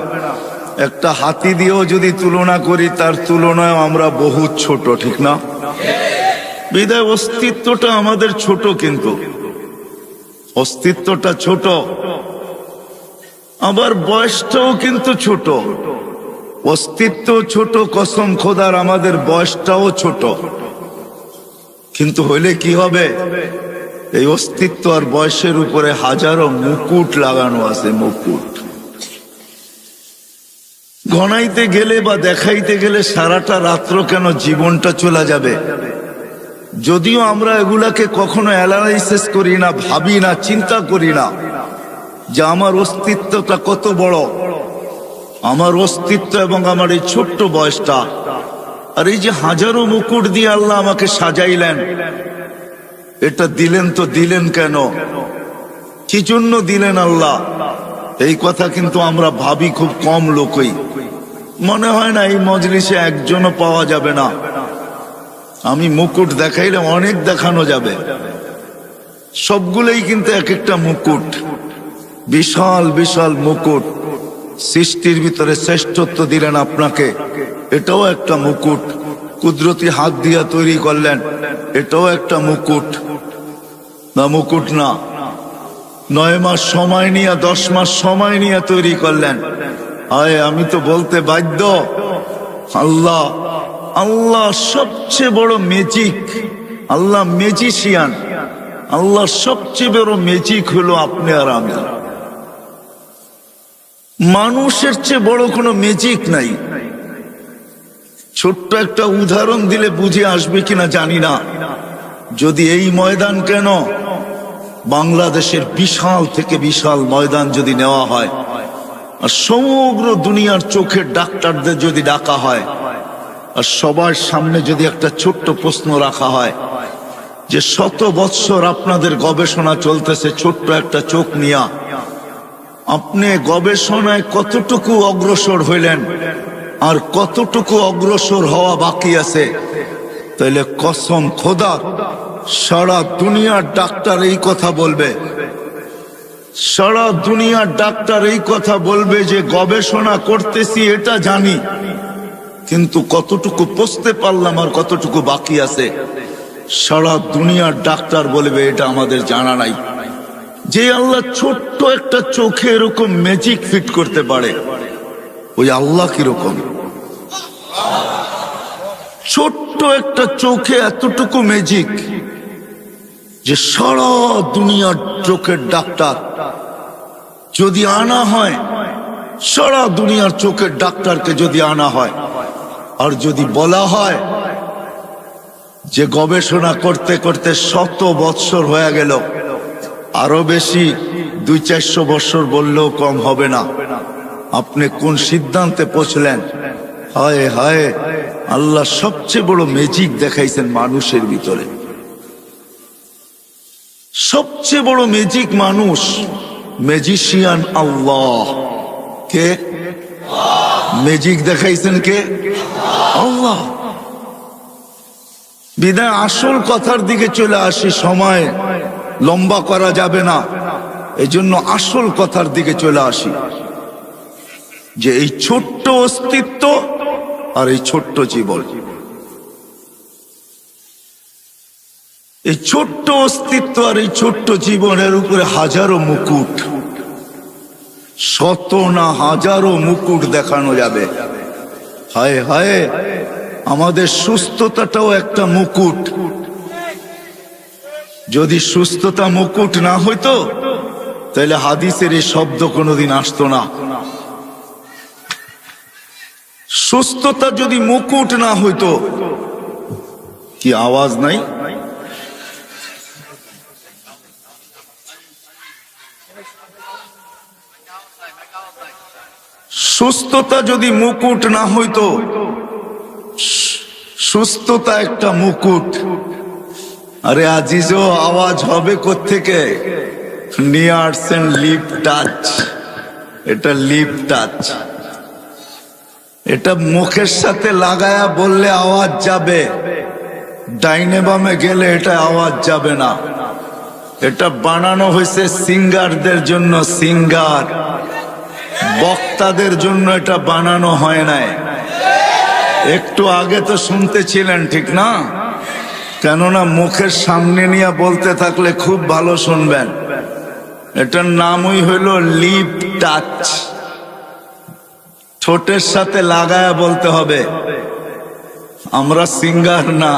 একটা হাতি দিয়েও যদি তুলনা করি তার তুলনায় আমরা বহুত ছোট, ঠিক না? বিদায় অস্তিত্বটা আমাদের ছোট, কিন্তু অস্তিত্বটা ছোট, আবার বয়সটাও কিন্তু ছোট। অস্তিত্ব ছোট, কসম খোদার আমাদের বয়সটাও ছোট। কিন্তু হইলে কি হবে? এই অস্তিত্ব আর বয়সের উপরে হাজারো মুকুট লাগানো আছে, মুকুট। গণাইতে গেলে বা দেখাইতে গেলে সারাটা রাত্র কেন জীবনটা চলে যাবে। যদিও আমরা এগুলাকে কখনো অ্যানালাইসিস করি না, ভাবি না, চিন্তা করি না যে আমার অস্তিত্বটা কত বড়, আমার অস্তিত্ব এবং আমার এই ছোট্ট বয়সটা। আর এই যে হাজারো মুকুট দিয়ে আল্লাহ আমাকে সাজাইলেন, এটা দিলেন তো দিলেন কেন? কি জন্য দিলেন আল্লাহ? এই কথা কিন্তু আমরা ভাবি খুব কম লোকই। মনে হয় না এই মজলিসে একজনও পাওয়া যাবে না। আমি মুকুট দেখাইলে অনেক দেখানো যাবে, সবগুলোই কিন্তু এক একটা মুকুট, বিশাল বিশাল মুকুট। সৃষ্টির ভিতরে শ্রেষ্ঠত্ব দিলেন আপনাকে, এটাও একটা মুকুট। কুদরতি হাত দিয়া তৈরি করলেন, এটাও একটা মুকুট। না মুকুট না? 9 মাস সময় নিয়ে 10 মাস সময় নিয়ে তৈরি করলেন। আয় আমি তো বলতে বাধ্য, আল্লাহ আল্লাহ সবচেয়ে বড় ম্যাজিক। আল্লাহ ম্যাজিশিয়ান। আল্লাহ সবচেয়ে বড় ম্যাজিক হলো আপনি আর আমি। মানুষের চেয়ে বড় কোনো ম্যাজিক নাই। ছোট্ট একটা উদাহরণ দিলে বুঝে আসবে কিনা জানি না। যদি এই ময়দান কেন, বাংলাদেশের বিশাল থেকে বিশাল ময়দান যদি নেওয়া হয় আর সমগ্র দুনিয়ার চোখের ডাক্তারদের যদি ডাকা হয় আর সবার সামনে যদি একটা ছোট্ট প্রশ্ন রাখা হয় যে 100 বৎসর আপনাদের গবেষণা চলতেছে ছোট্ট একটা চোখ নিয়া, আপনি গবেষণায় কতটুকু অগ্রসর হইলেন আর কতটুকু অগ্রসর হওয়া বাকি আছে, তাইলে কসম খোদা সারা দুনিয়ার ডাক্তার এই কথা বলবে। সারা দুনিয়ার ডাক্তার এই কথা বলবে যে গবেষণা করতেছি এটা জানি, কিন্তু কতটুকু পৌঁছতে পারলাম আর কতটুকু বাকি আছে, সারা দুনিয়ার ডাক্তার বলবে এটা আমাদের জানা নাই। যে আল্লাহ ছোট্ট একটা চোখে এরকম ম্যাজিক ফিট করতে পারে, ওই আল্লাহ কিরকম? ছোট্ট একটা চোখে এতটুকু ম্যাজিক যে সারা দুনিয়ার চোখের ডাক্তার যদি আনা হয়, সারা দুনিয়ার চোখের ডাক্তারকে যদি আনা হয় আর যদি বলা হয় যে গবেষণা করতে করতে 100 বৎসর হয়ে গেল, আরো বেশি 200-400 বছর বললেও কম হবে না। আপনি কোন সিদ্ধান্তে পৌঁছলেন? হায় হায়, আল্লাহ সবচেয়ে বড় ম্যাজিক দেখাইছেন মানুষের ভিতরে। সবচেয়ে বড় ম্যাজিক মানুষ, ম্যাজিশিয়ান আল্লাহ। কে ম্যাজিক দেখাইছেন? কে? আল্লাহ। বিদায় আসল কথার দিকে চলে আসি, সময় লম্বা করা যাবে না, এজন্য আসল কথার দিকে চলে আসি যে এই ছোট্ট অস্তিত্ব আর এই ছোট্ট জীবন, এই ছোট্ট অস্তিত্ব আর এই ছোট্ট জীবনের উপরে হাজারো মুকুট, শত না হাজারো মুকুট দেখানো যাবে। হায় হায়, আমাদের সুস্থতাটাও একটা মুকুট। যদি সুস্থতা মুকুট না হইতো তাহলে হাদিসের এই শব্দ কোনোদিন আসতো না। সুস্থতা যদি মুকুট না হইতো, কি আওয়াজ নাই? সুস্থতা যদি মুকুট না হইতো, সুস্থতা একটা মুকুট। আরে আজিজও, আওয়াজ হবে কোত্থেকে? নিয়ে আসছেন লিপ টাচ। এটা লিপ টাচ, এটা মুখের সাথে লাগায়া বললে আওয়াজ যাবে, ডাইনে বামে গেলে এটা আওয়াজ যাবে না। এটা বানানো হয়েছে সিঙ্গারদের জন্য, সিঙ্গার, বক্তাদের জন্য এটা বানানো হয় নাই। একটু আগে তো শুনতেছিলেন, ঠিক না? কেননা মুখের সামনে নিয়ে বলতে থাকলে খুব ভালো শুনবেন। এটার নামই হইল লিপ টাচ। ঠোঁটের সাথে লাগায়া বলতে হবে। আমরা সিঙ্গার না,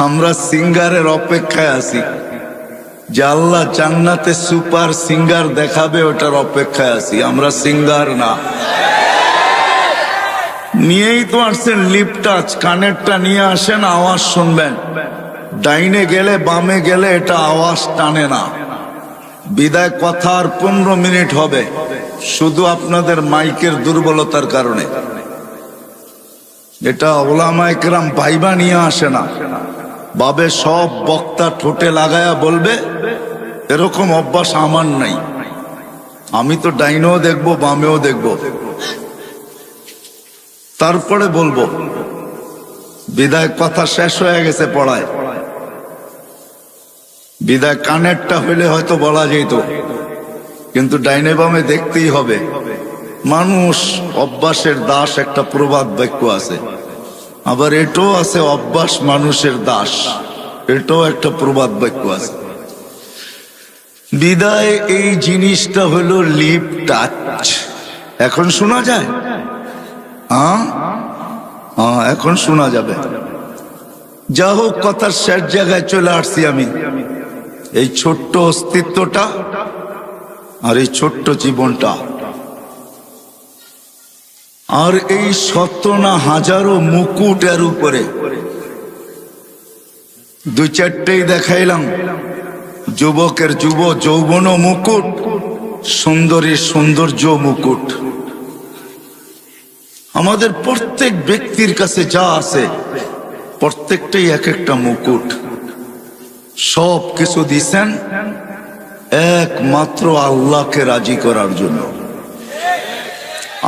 আমরা সিঙ্গারের অপেক্ষায় আছি যে আল্লাহ জান্নাতে সুপার সিঙ্গার দেখাবে, ওটার অপেক্ষায় আছি। আমরা সিঙ্গার না। নিয়েই তো আসছেন লিপ টাচ, কানেরটা নিয়ে আসেন, আওয়াজ শুনবেন। ডাইনে গেলে বামে গেলে এটা আওয়াজ টানে না। বিদায় কথা আর 15 মিনিট হবে, শুধু আপনাদের মাইকের দুর্বলতার কারণে। এটা ওলামায়ে কেরাম ভাইবা নিয়ে আসে না, বাবে সব বক্তা ঠোঁটে লাগায়া বলবে, এরকম অভ্যাস আমার নাই। আমি তো ডাইনেও দেখবো, বামেও দেখবো, তারপরে বলবো। বিদায় কথা শেষ হয়ে গেছে পড়ায়। বিদায় কানেরটা হইলে হয়তো বলা যেত, কিন্তু ডাইনে বামে দেখতেই হবে। মানুষ অভ্যাসের দাস, একটা প্রবাদ বাক্য আছে। আবার এটাও আছে, অভ্যাস মানুষের দাস, এটাও একটা প্রবাদ বাক্য আছে। বিদায় এই জিনিসটা হলো লিপ টাচ। এখন শোনা যায়? এখন শোনা যাবে। যা হোক, কথার শেষ জায়গায় চলে আসছি আমি। এই ছোট্ট অস্তিত্বটা আর এই ছোট্ট জীবনটা আর এই শত না হাজারো মুকুটের উপরে 2-4টেই দেখাইলাম। যুবকের যৌবন মুকুট, সুন্দরীর সৌন্দর্য মুকুট। আমাদের প্রত্যেক ব্যক্তির কাছে যা আছে প্রত্যেকটাই এক একটা মুকুট। সব কিছু দিছেন একমাত্র আল্লাহকে রাজি করার জন্য,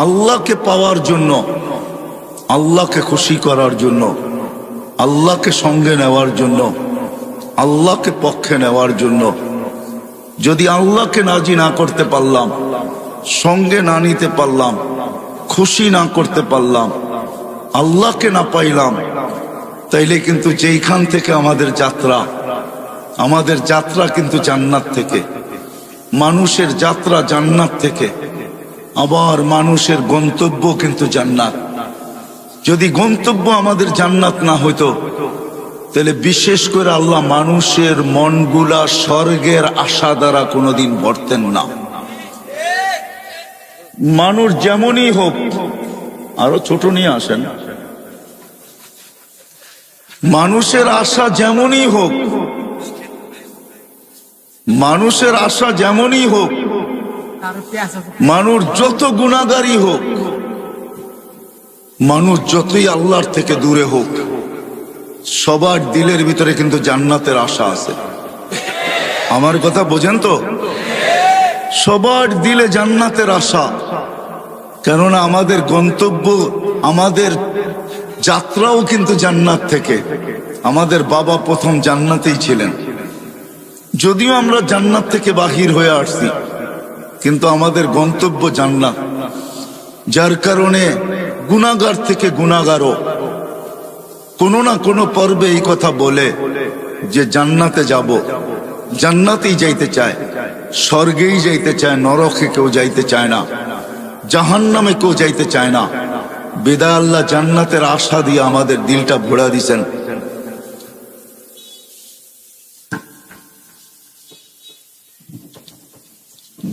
আল্লাহকে পাওয়ার জন্য, আল্লাহকে খুশি করার জন্য, আল্লাহকে সঙ্গে নেওয়ার জন্য, আল্লাহকে পক্ষে নেওয়ার জন্য। যদি আল্লাহকে রাজি না করতে পারলাম, সঙ্গে না নিতে পারলাম, খুশি না করতে পারলাম, আল্লাহকে না পাইলাম, তাইলে কিন্তু যেইখান থেকে আমাদের যাত্রা কিন্তু জান্নাত থেকে। মানুষের যাত্রা জান্নাত থেকে, আবার মানুষের গন্তব্য কিন্তু জান্নাত। যদি গন্তব্য আমাদের জান্নাত না হইতো, তাহলে বিশেষ করে আল্লাহ মানুষের মনগুলা স্বর্গের আশা দ্বারা কোনোদিন ভরতেন না। মানুষ যেমনই হোক, আরো ছোট নিয়ে আসেন, মানুষের আশা যেমনই হোক, মানুষের আশা যেমনই হোক, মানুষ যত গুনাহগারই হোক, মানুষ যতই আল্লাহর থেকে দূরে হোক, সবার দিলের ভিতরে কিন্তু জান্নাতের আশা আছে। আমার কথা বোঝেন তো? সবার দিলে জান্নাতের আশা। কেননা আমাদের গন্তব্য, আমাদের যাত্রাও কিন্তু জান্নাত থেকে। আমাদের বাবা প্রথম জান্নাতেই ছিলেন, যদিও আমরা জান্নাত থেকে বাহির হয়ে আসছি, কিন্তু আমাদের গন্তব্য জান্নাত। যার কারণে গুনাহগার থেকে গুনাহগারও কোনো না কোনো পর্বে এই কথা বলে যে জান্নাতে যাব, জান্নাতেই যাইতে চায়, স্বর্গেই যাইতে চায়, নরকে কেউ যাইতে চায় না, জাহান্নামে কেউ যাইতে চায় না। বিদায় আল্লাহ জান্নাতের আশা দিয়ে আমাদের দিলটা ভরা দিছেন।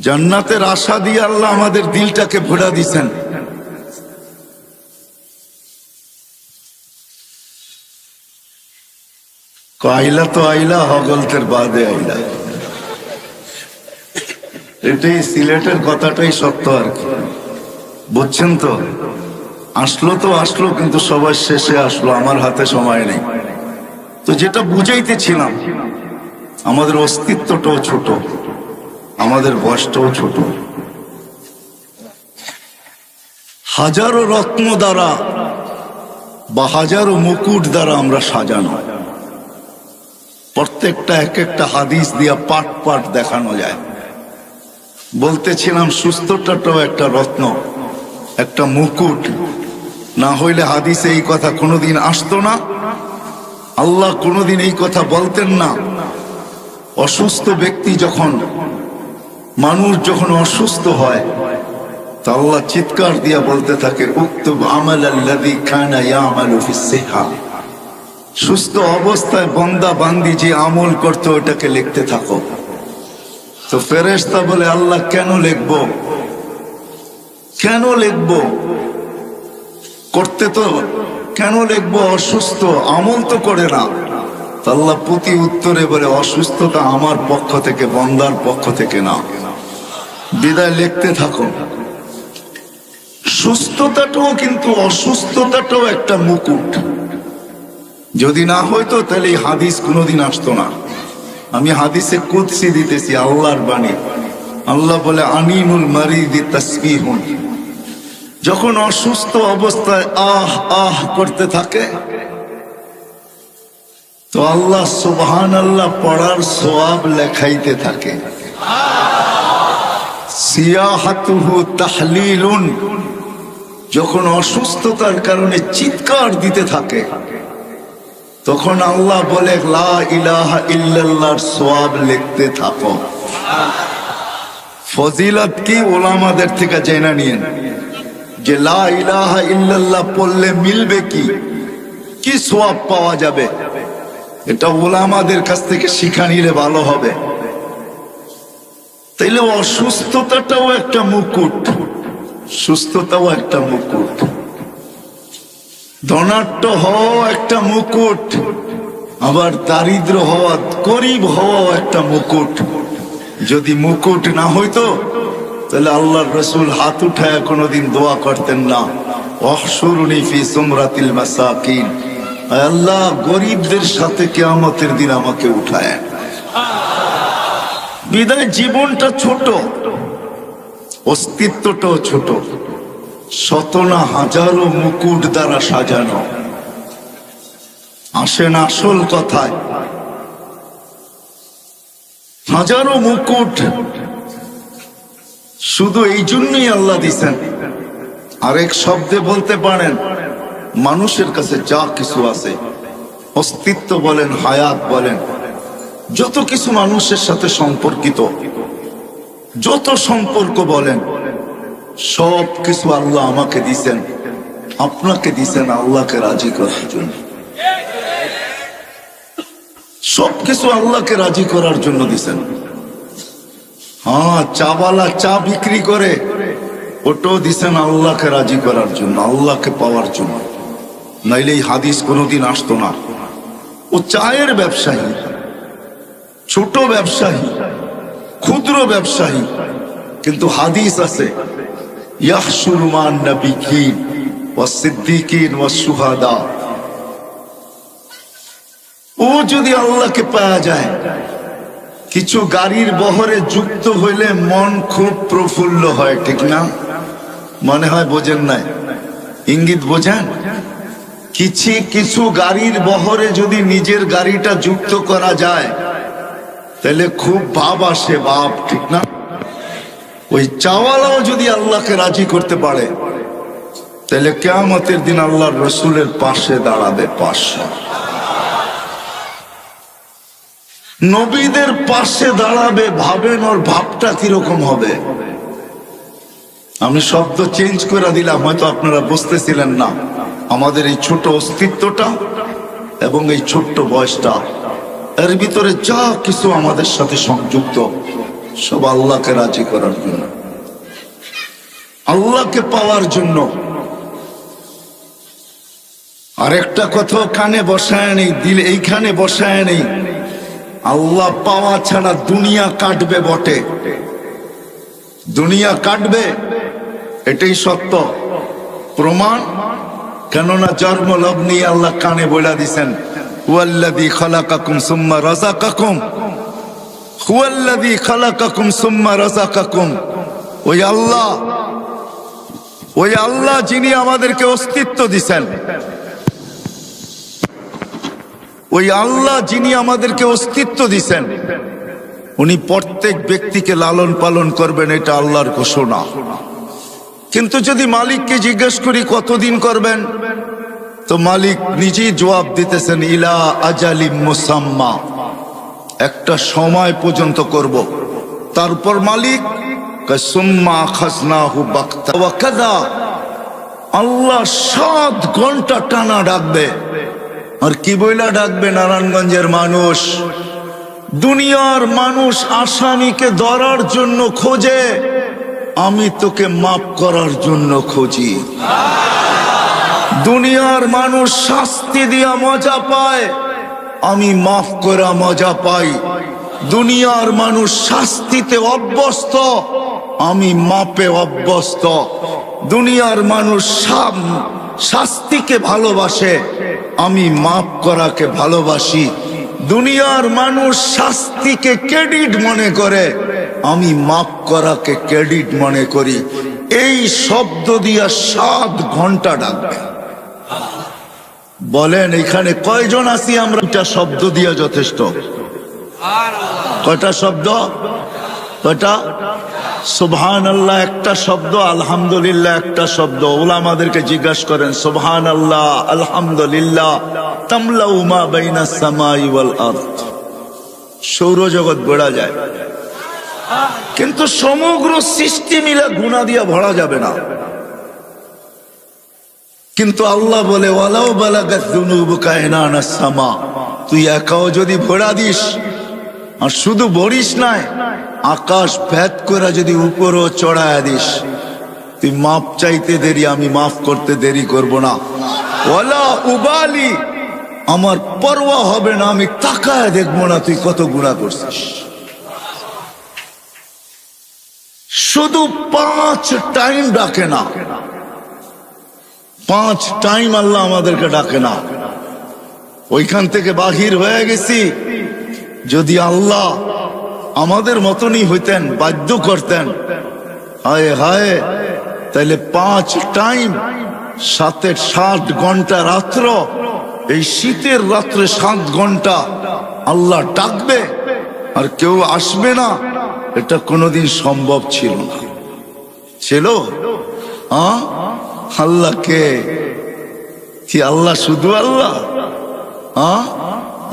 জান্নাতের আশা দিয়ে আল্লাহ আমাদের দিলটাকে ভরা দিছেন। আইলা তো আইলা, হগলতের বাদে আইলা। এটাই সিলেটের কথাটাই সত্য আর কি, বুঝছেন তো? আসলো তো আসলো, কিন্তু সবার শেষে আসলো, আমার হাতে সময় নেই। তো যেটা বুঝাইতেছিলাম, আমাদের অস্তিত্বটাও ছোট, আমাদের বয়সটাও ছোট। হাজারো রত্ন দ্বারা বা হাজারো মুকুট দ্বারা আমরা সাজানো, প্রত্যেকটা এক একটা হাদিস দিয়া পাট পাট দেখানো যায়। বলতেছিলাম সুস্থতাটাও একটা রত্ন, একটা মুকুট। না হইলে হাদিসে এই কথা কোনোদিন আসতো না, আল্লাহ কোনোদিন এই কথা বলতেন না। অসুস্থ ব্যক্তি যখন, মানুষ যখন অসুস্থ হয়, তা আল্লাহ চিৎকার দিয়া বলতে থাকে, উক্তুব আমালাল্লাযী কানা ইয়ামালু ফিস সিহা। সুস্থ অবস্থায় বান্দা বান্দি যে আমল করতে, ওটাকে লিখতে থাকো। তো ফেরেশতা বলে, আল্লাহ কেন লিখবো, কেন লিখবো? করতে তো কেন লিখবো? অসুস্থ, আমল তো করে না। আল্লাহ প্রতি উত্তরে বলে, অসুস্থতা আমার পক্ষ থেকে, বান্দার পক্ষ থেকে না, বিদায় লিখতে থাকো। সুস্থতাটাও কিন্তু, অসুস্থতাটাও একটা মুকুট। যদি না হইতো তাহলে এই হাদিস কোনোদিন আসতো না। আমি হাদিসে কুদসি দিতেছি, আল্লাহর বাণী। আল্লাহ বলে, আনিনুল মারিদি তাসবিহুন। যখন অসুস্থ অবস্থায় আহ আহ করতে থাকে, তো আল্লাহ সুবহানাল্লাহ পড়ার সওয়াব লেখাইতে থাকে। সিয়াহাতুহু তাহলিলুন। যখন অসুস্থতার কারণে চিৎকার দিতে থাকে, তখন আল্লাহ বলে, লা ইলাহা ইল্লাল্লাহর সওয়াব লিখতে থাকো। ফজিলত কি ওলামাদের থেকে জেনে নিয়েন, যে লা ইলাহা ইল্লাল্লাহ পড়লে মিলবে কি, কি সওয়াব পাওয়া যাবে, এটা ওলামাদের কাছ থেকে শিখা নিলে ভালো হবে। তাইলে অসুস্থতাটাও একটা মুকুট, সুস্থতাও একটা মুকুট। ধনাঢ্য হওয়া একটা মুকুট, আবার দারিদ্র হওয়া, গরিব হওয়া একটা মুকুট। যদি মুকুট না হইতো, তাহলে আল্লাহর রাসূল হাত উঠায় কোনোদিন দোয়া করতেন না, ওয়াহশুরনি ফি সুমরাতিল মাসাকিন। আল্লাহ, গরিবদের সাথে কিয়ামতের দিন আমাকে উঠায়। বিদায় জীবনটা ছোট, অস্তিত্বটাও ছোট, শত না হাজারো মুকুট দ্বারা সাজানো। আসেন আসল কথায়, হাজারো মুকুট শুধু এই জন্যই আল্লাহ দিছেন। আরেক শব্দে বলতে পারেন, মানুষের কাছে যা কিছু আছে, অস্তিত্ব বলেন, হায়াত বলেন, যত কিছু মানুষের সাথে সম্পর্কিত, যত সম্পর্ক বলেন, সব কিছু আল্লাহ আমাকে দিছেন, আপনাকে দিছেন আল্লাহকে রাজি করার জন্য। সবকিছু আল্লাহকে রাজি করার জন্য দিছেন। হ্যাঁ, চাওয়ালা চা বিক্রি করে, ওটাও দিছেন আল্লাহকে রাজি করার জন্য, আল্লাহকে পাওয়ার জন্য। নাইলে এই হাদিস কোনোদিন আসতো না। ও চায়ের ব্যবসায়ী, ছোট ব্যবসায়ী, ক্ষুদ্র ব্যবসায়ী, কিন্তু হাদিস আছে ইয়াহশুরু মান নাবিয়্যিন ওয়াস সিদ্দিকিন ওয়াস শুহাদা। ও যদি আল্লাহকে পাওয়া যায়, কিছু গাড়ির বহরে যুক্ত হইলে মন খুব প্রফুল্ল হয়, ঠিক না? মনে হয় বোঝেন নাই, ইঙ্গিত বোঝেন? কিছু গাড়ির বহরে যদি নিজের গাড়িটা যুক্ত করা যায় তাহলে খুব ভাব আসে, ভাব, ঠিক না? ওই চাওয়ালাও যদি আল্লাহকে রাজি করতে পারে তাহলে কিয়ামতের দিন আল্লাহর রসুলের পাশে দাঁড়াবে 500। নবীদের পাশে দাঁড়াবে, ভাবেন ওর ভাবটা কিরকম হবে। আমি শব্দ চেঞ্জ করে দিলাম, হয়তো আপনারা বুঝতেছিলেন না। আমাদের এই ছোট অস্তিত্বটা এবং এই ছোট্ট বয়সটা, এর ভিতরে যা কিছু আমাদের সাথে সংযুক্ত, সব আল্লাহকে রাজি করার জন্য, আল্লাহকে পাওয়ার জন্য। আরেকটা কথা কানে বসায় নেই, দিল এইখানে বসায় নেই, আল্লাহ পাওয়া ছাড়া দুনিয়া কাটবে বটে, দুনিয়া কাটবে, এটাই সত্য। প্রমাণ, কেননা জন্ম লগ্নি আল্লাহ কানে বলে দিছেন হুয়াল্লাযী খালাকাকুম সুম্মা রাযাকাকুম, হুয়াল্লাযী খালাকাকুম সুম্মা রাযাকাকুম। ওই আল্লাহ যিনি আমাদেরকে অস্তিত্ব দিছেন, ওই আল্লাহ যিনি আমাদেরকে অস্তিত্ব দিছেন, উনি প্রত্যেক ব্যক্তিকে লালন পালন করবেন, এটা আল্লাহর ঘোষণা। কিন্তু যদি মালিককে জিজ্ঞেস করি কতদিন করবেন, তো মালিক নিজেই জবাব দিতেছেন ইলা আজালিম মুসাম্মা, একটা সময় পর্যন্ত করব। তারপর মালিক সুম্মা আখাযনাহু বাগতা ওয়া কাযা, আল্লাহ 7 ঘন্টা টানা ডাকবে। আর কি বইলা ডাকবে? নারায়ণগঞ্জের মানুষ, দুনিয়ার মানুষ আসামিকে ধরার জন্য খোঁজে, আমি তোকে মাফ করার জন্য খুঁজি। দুনিয়ার মানুষ শাস্তি দিয়া মজা পায়, আমি মাফ করা মজা পাই। দুনিয়ার মানুষ শাস্তিতে অভ্যস্ত, আমি মাপে অভ্যস্ত। দুনিয়ার মানুষ শাস্তিকে ভালোবাসে, আমি মাফ করাকে ভালোবাসি। দুনিয়ার মানুষ শাস্তিকে ক্রেডিট মনে করে, আমি মাফ করাকে ক্রেডিট মনে করি। এই শব্দ দিয়া 7 ঘন্টা ডাকবে। বলেন এখানে কয়জন আছি আমরা? এটা শব্দ দিয়া যথেষ্ট। কয়টা শব্দ? কয়টা? সুবহানাল্লাহ একটা শব্দ, আলহামদুলিল্লাহ একটা শব্দ। উলামাদেরকে জিজ্ঞাসা করেন সুবহানাল্লাহ আলহামদুলিল্লাহ তামলাউ মা বাইনাস সামাই ওয়াল আরদ, সৌরজগৎ গড়া যায়, কিন্তু সমগ্র সৃষ্টি মিলে গুনাহ দিয়া ভরা যাবে না। কিন্তু আল্লাহ বলে ওয়ালাউ বালাগাত যুনুবুকা ইনানাস সামা, তুই একাও যদি ভরা দিস, আর শুধু ভরিস নাই, আকাশ ভেদ করে যদি উপরও চড়ায় দিস, তুই মাপ চাইতে দেরি, আমি মাফ করতে দেরি করব না। ওয়ালা উবালি, আমার পরোয়া হবে না, আমি তাকায় দেখবো না তুই কত গুনাহ করছিস। শুধু 5 টাইম ডাকে না, 5 টাইম আল্লাহ আমাদেরকে ডাকে না। ওইখান থেকে বাহির হয়ে গেছি। যদি আল্লাহ আমাদের মতনই হইতেন, বাধ্য করতেন, হায় হায়, তাহলে 5 টাইম, 7 ঘন্টা রাত্র, এই শীতের রাত্রে 7 ঘন্টা আল্লাহ ডাকবে আর কেউ আসবে না, এটা কোনোদিন সম্ভব ছিল না। ছিল? আল্লাহকে কি আল্লাহ শুধু আল্লাহ?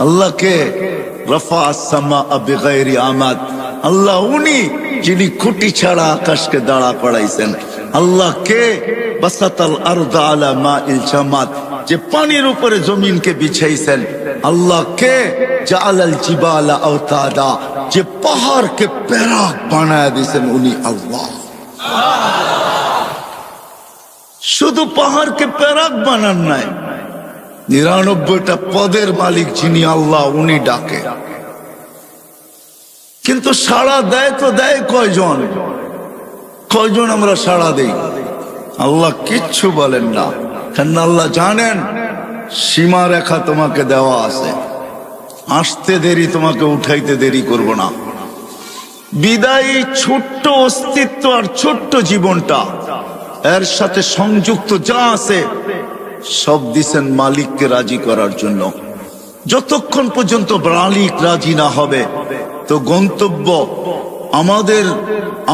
আল্লাহকে রফা আসসামা বিগাইরি আমাদ, আল্লাহ উনি যিনি খুঁটি ছাড়া আকাশকে দাঁড়া করাইছেন। আল্লাহ কে? বাসাতাল আরদা আলা মাইল জামাদ, যে পানির উপরে জমিনকে বিছাইছেন। আল্লাহ কে? জাআলাল জিবালা আওতাদা, যে পাহাড়কে প্যারাক বানায় দিয়েছেন, উনি আল্লাহ। শুধু পাহাড়কে প্যারাক বানান নাই, 99টা পদের মালিক যিনি আল্লাহ, উনি ডাকে। কিন্তু সাড়া দেয় তো দেয় কয়জন? কয়জন আমরা সাড়া দেই? আল্লাহ কিচ্ছু বলেন না, কেন আল্লাহ জানেন সীমা রেখা তোমাকে দেওয়া আছে, আসতে দেরি, তোমাকে উঠাইতে দেরি করব না। বিদায়ী ছোট্ট অস্তিত্ব আর ছোট্ট জীবনটা, এর সাথে সংযুক্ত যা আছে সব দিছেন মালিককে রাজি করার জন্য। যতক্ষণ পর্যন্ত মালিক রাজি না হবে তো গন্তব্য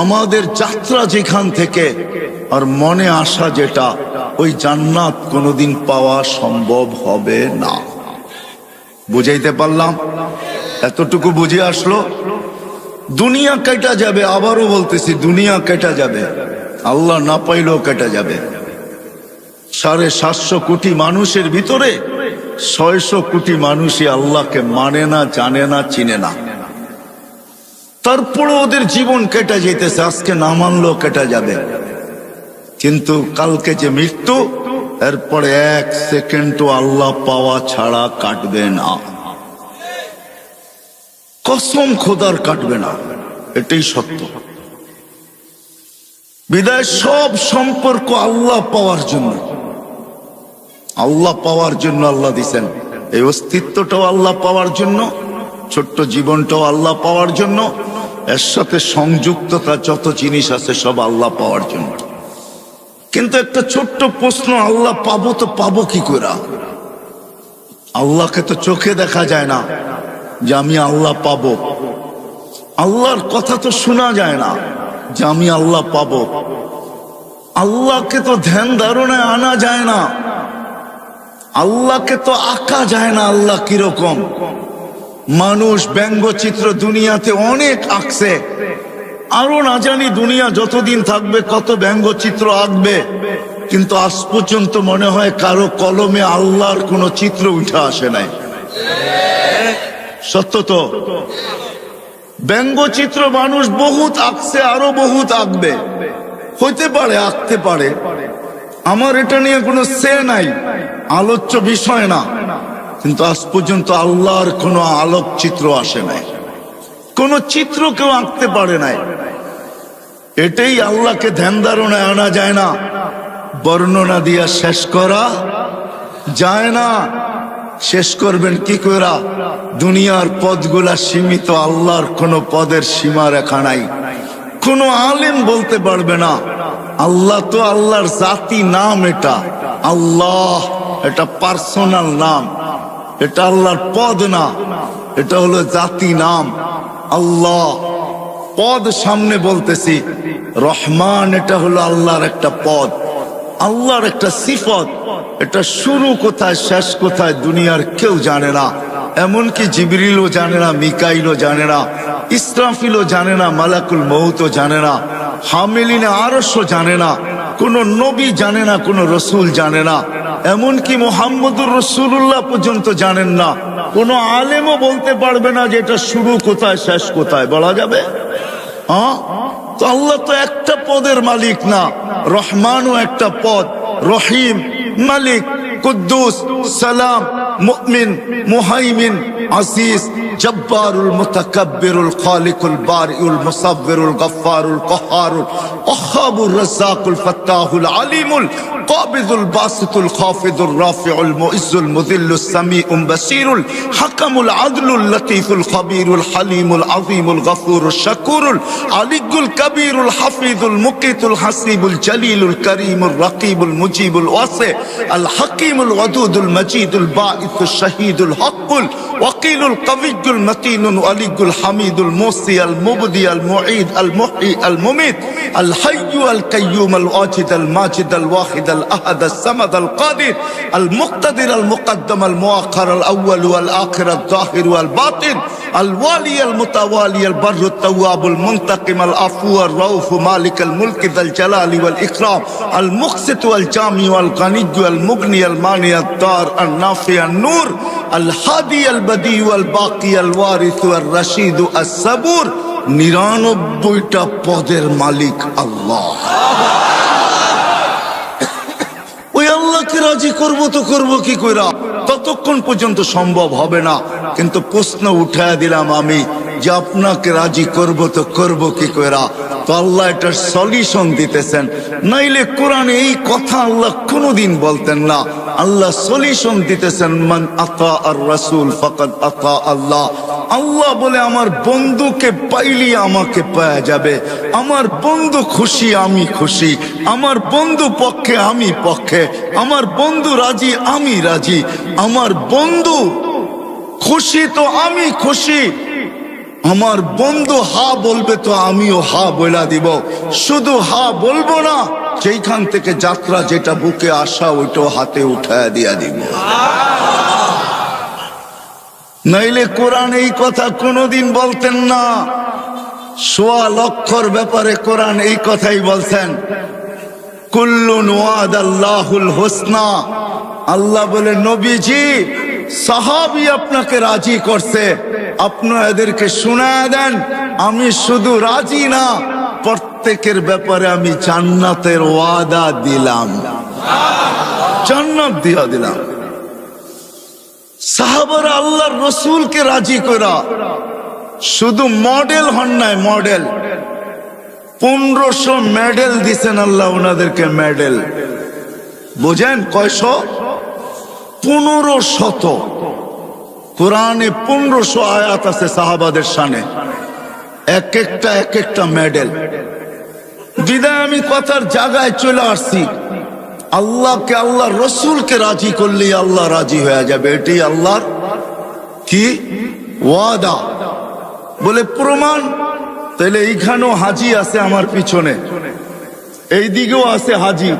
আমাদের যাত্রা যেখান থেকে আর মনে আসা যেটা, ওই জান্নাত কোনোদিন পাওয়া সম্ভব হবে না। বুঝাইতে পারলাম? এতটুকু বুঝে আসলো? দুনিয়া কেটে যাবে, আবারও বলতেছি দুনিয়া কেটে যাবে, আল্লাহ না পাইলেও কেটে যাবে। 750 কোটি মানুষের ভিতরে 600 কোটি মানুষই আল্লাহকে মানে না, জানে না, চিনে না। তারপরে ওদের জীবন কেটে যেতেছে, আজকে না মানলেও কেটে যাবে। কিন্তু কালকে যে মৃত্যু, এরপরে 1 সেকেন্ডও আল্লাহ পাওয়া ছাড়া কাটবে না। কসম খোদার কাটবে না, এটাই সত্য। বিদায় সব সম্পর্ক আল্লাহ পাওয়ার জন্য, আল্লাহ পাওয়ার জন্য আল্লাহ দিছেন। এই অস্তিত্বটাও আল্লাহ পাওয়ার জন্য, ছোট্ট জীবনটাও আল্লাহ পাওয়ার জন্য, এর সাথে সংযুক্ততা যত জিনিস আছে সব আল্লাহ পাওয়ার জন্য। কিন্তু একটা ছোট্ট প্রশ্ন, আল্লাহ পাবো তো পাবো কি করে? আল্লাহকে তো চোখে দেখা যায় না যে আমি আল্লাহ পাবো, আল্লাহর কথা তো শোনা যায় না যে আমি আল্লাহ পাবো, আল্লাহকে তো ধ্যান ধারণায় আনা যায় না, আল্লাহকে তো আঁকা যায় না আল্লাহ কিরকম। মানুষ ব্যঙ্গচিত্র দুনিয়াতে অনেক আঁকছে, আরো না জানি দুনিয়া যতদিন থাকবে কত ব্যঙ্গচিত্র আঁকবে, কিন্তু আজ পর্যন্ত মনে হয় কারো কলমে আল্লাহর কোনো চিত্র উঠে আসে নাই। সত্য তো? ব্যঙ্গচিত্র মানুষ বহুত আঁকছে, আরো বহুত আঁকবে, হইতে পারে আঁকতে পারে, আমার এটা নিয়ে কোনো সে নাই, আলোচ্য বিষয় না। কিন্তু আজ পর্যন্ত আল্লাহর কোনো আলোকচিত্র আসে নাই, কোন চিত্র কেউ আঁকতে পারে নাই। এটাই আল্লাহকে ধ্যান ধারণায় আনা যায় না, বর্ণনা দিয়া শেষ করা যায় না। শেষ করবেন কি করে? দুনিয়ার পদগুলা সীমিত, আল্লাহর কোনো পদের সীমা রেখা নাই। কোন আলেম বলতে পারবে না আল্লাহ তো আল্লাহর জাতি নাম, এটা আল্লাহ, এটা পার্সোনাল নাম, এটা আল্লাহর পদ না, এটা হলো জাতি নাম আল্লাহ। পদ সামনে বলতেছি, রহমান এটা হলো আল্লাহর একটা পদ, আল্লাহর একটা সিফত। এটা শুরু কোথায় শেষ কোথায় দুনিয়ার কেউ জানে না, এমনকি জিবরিলও জানে না, মিকাইলও জানে না, ইসরাফিলও জানে না, মালাকুল মউতও জানে না, হামিলিনে আরশও জানে না, কোন নবী জানে না, কোন রসুল জানে না, এমনকি মুহাম্মদুর রাসূলুল্লাহ পর্যন্ত জানেন না। কোন আলেমও বলতে পারবে না যে এটা শুরু কোথায় শেষ কোথায়, বলা যাবে? তো আল্লাহ তো একটা পদের মালিক না, রহমানও একটা পদ, রহিম, মালিক, কুদ্দুস, সালাম, মুমিন, মুহাইমিন, আজিজ, জব্বারুল মুতাকাব্বিরুল খালিকুল বারিউল মুসাব্বিরুল গফফারুল কহারুল ওয়াহাবুর রাজ্জাকুল ফাত্তাহুল আলিমুল কাবিদুল বাসিতুল খাফিদুর রাফিউল মুইজ্জুল মুযিল্লুস সামিউল বাসীরুল হাকামুল আদলুল লতীফুল খবীরুল হালিমুল আযীমুল গফুরুশ শাকুরুল আলিয়ুল কবীরুল হাফিজুল মুকিতুল হাসিবুল জলিলুল করিমুর রকিবুল মুজিবুল ওয়াসি আল হাকিমুল ওয়াদুদুল মজিদুল বাঈসুশ শাহীদুল হকুল ওয়াকিলুল কবিয়ুল মতিনুল আলিয়ুল হামিদুল মুসি আল মুবদি আল মুঈদ আল মুহয়ি আল মুমিত আল হাইয়্যু আল কাইয়্যুম আল ওয়াজিদ আল মাজিদ আল ওয়াহিদ আল আহাদ আল সামাদ আল কাদির আল মুক্তাদির আল মুকদ্দম আল মুআখ্খার আল আউয়াল ওয়াল আখির আল যাহির ওয়াল বাতিন আল ওয়ালি আল মুতাওয়ালি আল বাররুত তাওয়াবুল মুনতাকিম আল আফু আর রাউফ মালিক আল মুলক যাল জালালি ওয়াল ইকরাম আল মুকসিত ওয়াল জামি ওয়াল গানিয়্য আল মুগনি আল মানি আল দার আল নাফি আল নূর আল হাদি আল বদি ওয়াল বাকি আল ওয়ারিস ওয়াল রশিদ আস সাবুর। 99টা পদের মালিক আল্লাহ। ওই আল্লাহকে রাজি করবো তো করবো কি কইরা? ততক্ষণ পর্যন্ত সম্ভব হবে না। কিন্তু প্রশ্ন উঠায় দিলাম আমি যে আপনাকে রাজি করব তো করব কি করে? তো আল্লাহ এটার সলিউশন দিতেছেন। নাইলে কোরআনে এই কথা আল্লাহ কোনোদিন বলতেন না। আল্লাহ সলিউশন দিতেছেন, মান আতা আর রাসূল ফাকাদ আতা আল্লাহ। আল্লাহ বলে আমার বন্ধুকে পাইলি আমাকে পাওয়া যাবে। আমার বন্ধু খুশি আমি খুশি, আমার বন্ধু পক্ষে আমি পক্ষে, আমার বন্ধু রাজি আমি রাজি, আমার বন্ধু খুশি তো আমি খুশি, আমার বন্ধু হা বলবে তো আমিও হা বলা দিব। শুধু হা বলবো না, সেইখান থেকে যাত্রা যেটা বুকে আসা ওইটাও হাতে উঠায় দিয়া দিব। নাইলে কোরআন এই কথা কোনোদিন বলতেন না। সোয়া লক্ষর ব্যাপারে কোরআন এই কথাই বলছেন, কুল্লুন ওয়াদাল্লাহুল হুসনা। আল্লাহ বলে নবীজি সাহাবী আপনাকে রাজি করছে, আপনি এদেরকে শোনায় দেন আমি শুধু রাজি না, প্রত্যেকের ব্যাপারে আমি জান্নাতের ওয়াদা দিলাম, জান্নাত দিয়া দিলাম। সাহাবারা আল্লাহর রসুলকে রাজি করা, শুধু মডেল হন নাই, মডেল 1500 মেডেল দিছেন আল্লাহ ওনাদেরকে, মেডেল বুঝেন কয়শো? 1500। কোরআনে 1500 আয়াত আছে সাহাবাদের শানে, এক একটা মেডেল। বিদায় আমি কথার জায়গায় চলে আসছি, আল্লাহকে আল্লাহ রসুলকে রাজি করলেই আল্লাহ রাজি হয়ে যাবে, এটাই আল্লাহর কি ওয়াদা। বলে প্রমাণ, তাহলে এইখানেও হাজি আছে আমার পিছনে, এই দিকেও আছে হাজি।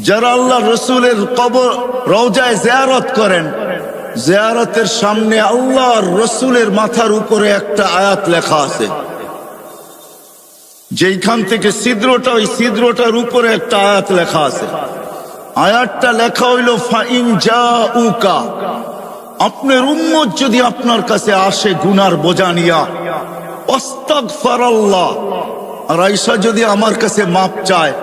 যারা আল্লাহ রসুলের কবর রওজায় জিয়ারত করেন, জিয়ারতের সামনে আল্লাহর রসুলের মাথার উপরে একটা আয়াত লেখা আছে, যেইখান থেকে ছিদ্রটা, ওই ছিদ্রটার উপরে একটা আয়াত লেখা আছে। আয়াতটা লেখা হইল ফাইন জাউকা, আপনার উম্মত যদি আপনার কাছে আসে গুনার বোঝা নিয়া, আস্তাগফারাল্লাহ, আর আয়েশা যদি আমার কাছে মাপ চায়,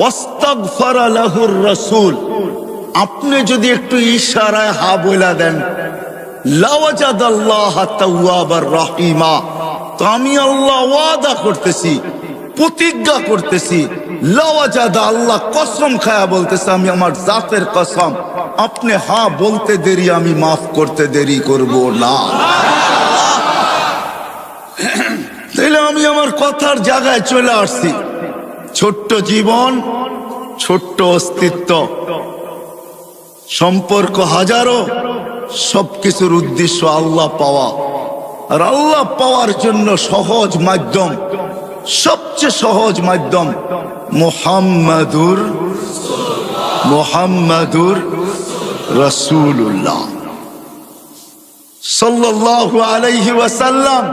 আস্তাগফারা লাহুর রাসূল, আপনি যদি একটু ইশারায় হা বইলা দেন, লাওয়াজাদাল্লাহ তাওয়াবার রাহিমা, তো আমি আল্লাহ ওয়াদা করতেছি, প্রতিজ্ঞা করতেছি, লাওয়াজাদা, আল্লাহ কসম খায়া বলতেছে, আমি আমার জাতের কসম, আপনি হা বলতে দেরি আমি মাফ করতে দেরি করব না। তাহলে আমি আমার কথার জায়গায় চলে আসছি। ছোট্ট জীবন, ছোট্ট অস্তিত্ব, সম্পর্ক হাজারো, সবকিছুর উদ্দেশ্য আল্লাহ পাওয়া। আর আল্লাহ পাওয়ার জন্য সহজ মাধ্যম, সবচেয়ে সহজ মাধ্যম মুহাম্মাদুর রাসূলুল্লাহ সাল্লাল্লাহু আলাইহি ওয়াসাল্লাম।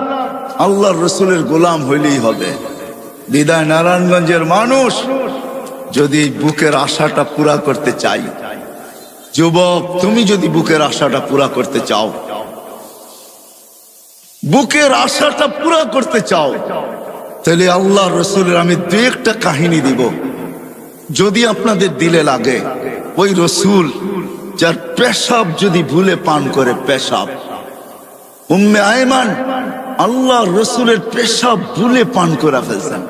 আল্লাহর রসুলের গোলাম হইলেই হবে। বিদায় নারায়ণগঞ্জের মানুষ যদি বুকের আশাটা পুরা করতে চাই, যুবক তুমি যদি বুকের আশাটা পুরা করতে চাও, বুকের আশাটা পুরা করতে চাও, তাহলে আল্লাহ রসুলের আমি দুই একটা কাহিনী দিব, যদি আপনাদের দিলে লাগে। ওই রসুল যার পেশাব যদি ভুলে পান করে, পেশাব, উম্মে আয়মান আল্লাহ রসুলের পেশাব ভুলে পান করে ফেলছেন।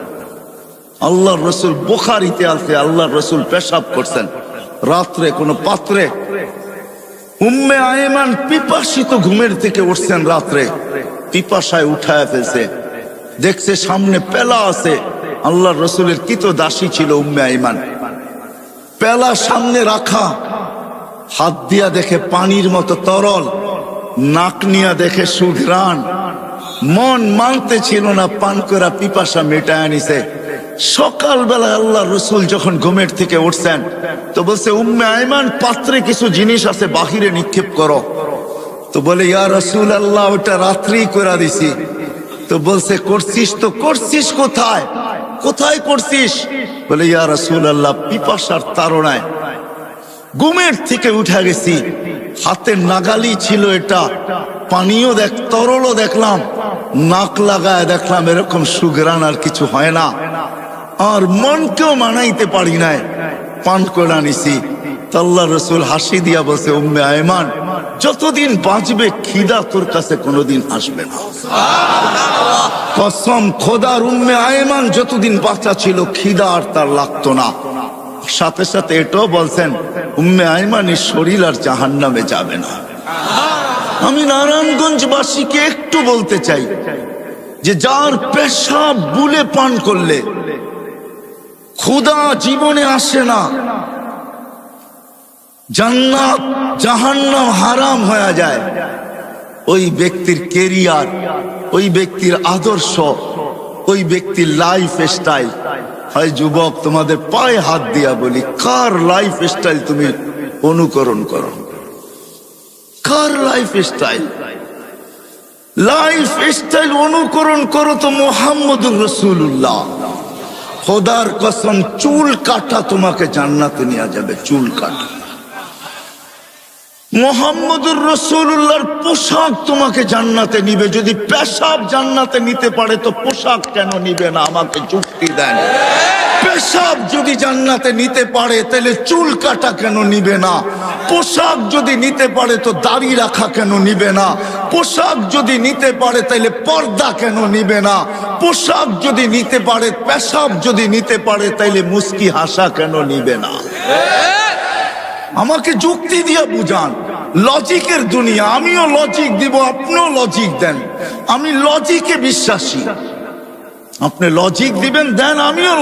আল্লাহ রসুল, বুখারীতে আছে, আল্লাহ রসুল পেশাব করছেন রাত্রে কোনো পাত্রে। উম্মে আয়মান পিপাসিত ঘুমের থেকে উঠছেন রাত্রে, পিপাসায় উঠায় ফেলছে, দেখছে সামনে পেলা আছে। আল্লাহ রসুলের কি তো দাসী ছিল উম্মে আয়মান, পেলা সামনে রাখা, হাত দিয়া দেখে পানির মতো তরল, নাক নিয়া দেখে সুঘ্রাণ, মন মানতে ছিল না, পান করা পিপাসা মেটায় নিছে। সকালবেলা আল্লাহ রসুল যখন ঘুমের থেকে উঠছেন, তো বলছে উম্মে আয়মান পাত্রে কিছু জিনিস আছে, বাহিরে নিক্ষেপ করো। তো বলে ইয়া রাসূল আল্লাহ, ওটা রাত্রেই করে দিছি। তো বলছে করছিস তো করছিস কোথায়, কোথায় করছিস? বলে ইয়া রাসূল আল্লাহ, পিপাসার তাড়নায় ঘুমের থেকে উঠে গেছি, হাতের নাগালি ছিল এটা, পানিও তরলও দেখলাম, নাক লাগায় দেখলাম এরকম সুঘ্রাণ আর কিছু হয় না, আর মনকেও মানাইতে পারি নাই, পান করে নিছি। তো আল্লাহ রসুল হাসি দিয়া বসে, উম্মে আয়মান যতদিন বাঁচবে খিদা তোর কাছে কোনোদিন আসবে না। কসম খোদার, উম্মে আয়মান যতদিন বাচ্চা ছিল খিদা আর তার লাগতো না। সাথে সাথে এটাও বলছেন, উম্মে আয়মানের শরীর আর জাহান্নামে যাবে না। আমি নারায়ণগঞ্জবাসীকে একটু বলতে চাই যে যার পেশাব বুলে পান করলে ক্ষুধা জীবনে আসে না, জান্নাত জাহান্নাম হারাম হয়ে যায়, ওই ব্যক্তির কেরিয়ার, ওই ব্যক্তির আদর্শ, ওই ব্যক্তির লাইফ স্টাইল হয়। যুবক, তোমাদের পায়ে হাত দিয়া বলি, কার লাইফ স্টাইল তুমি অনুকরণ করো? কার লাইফ স্টাইল? লাইফ স্টাইল অনুকরণ করো তো মুহাম্মদুর রাসূলুল্লাহ। খোদার কসম, চুল কাটা তোমাকে জান্নাতে নিয়ে যাবে, চুল কাটা। মুহাম্মদুর রাসূলুল্লাহর পোশাক তোমাকে জান্নাতে নিবে। যদি পেশাব জান্নাতে নিতে পারে তো পোশাক কেন নিবে না? আমাকে যুক্তি দেন। পেশাব যদি জান্নাতে নিতে পারে তাহলে চুল কাটা কেন নিবে না? পোশাক যদি নিতে পারে তো দাড়ি রাখা কেন নিবে না? পোশাক যদি নিতে পারে তাহলে পর্দা কেন নিবে না? পোশাক যদি নিতে পারে, পেশাব যদি নিতে পারে তাহলে মুস্কি হাসা কেন নিবে না? আমাকে যুক্তি দিয়ে বুঝান। লজিকের দুনিয়া, আমিও লজিক দিব, আপনিও লজিক দেন। আমি লজিকে বিশ্বাসী, আপনি লজিক দিবেন, দেন, আমিও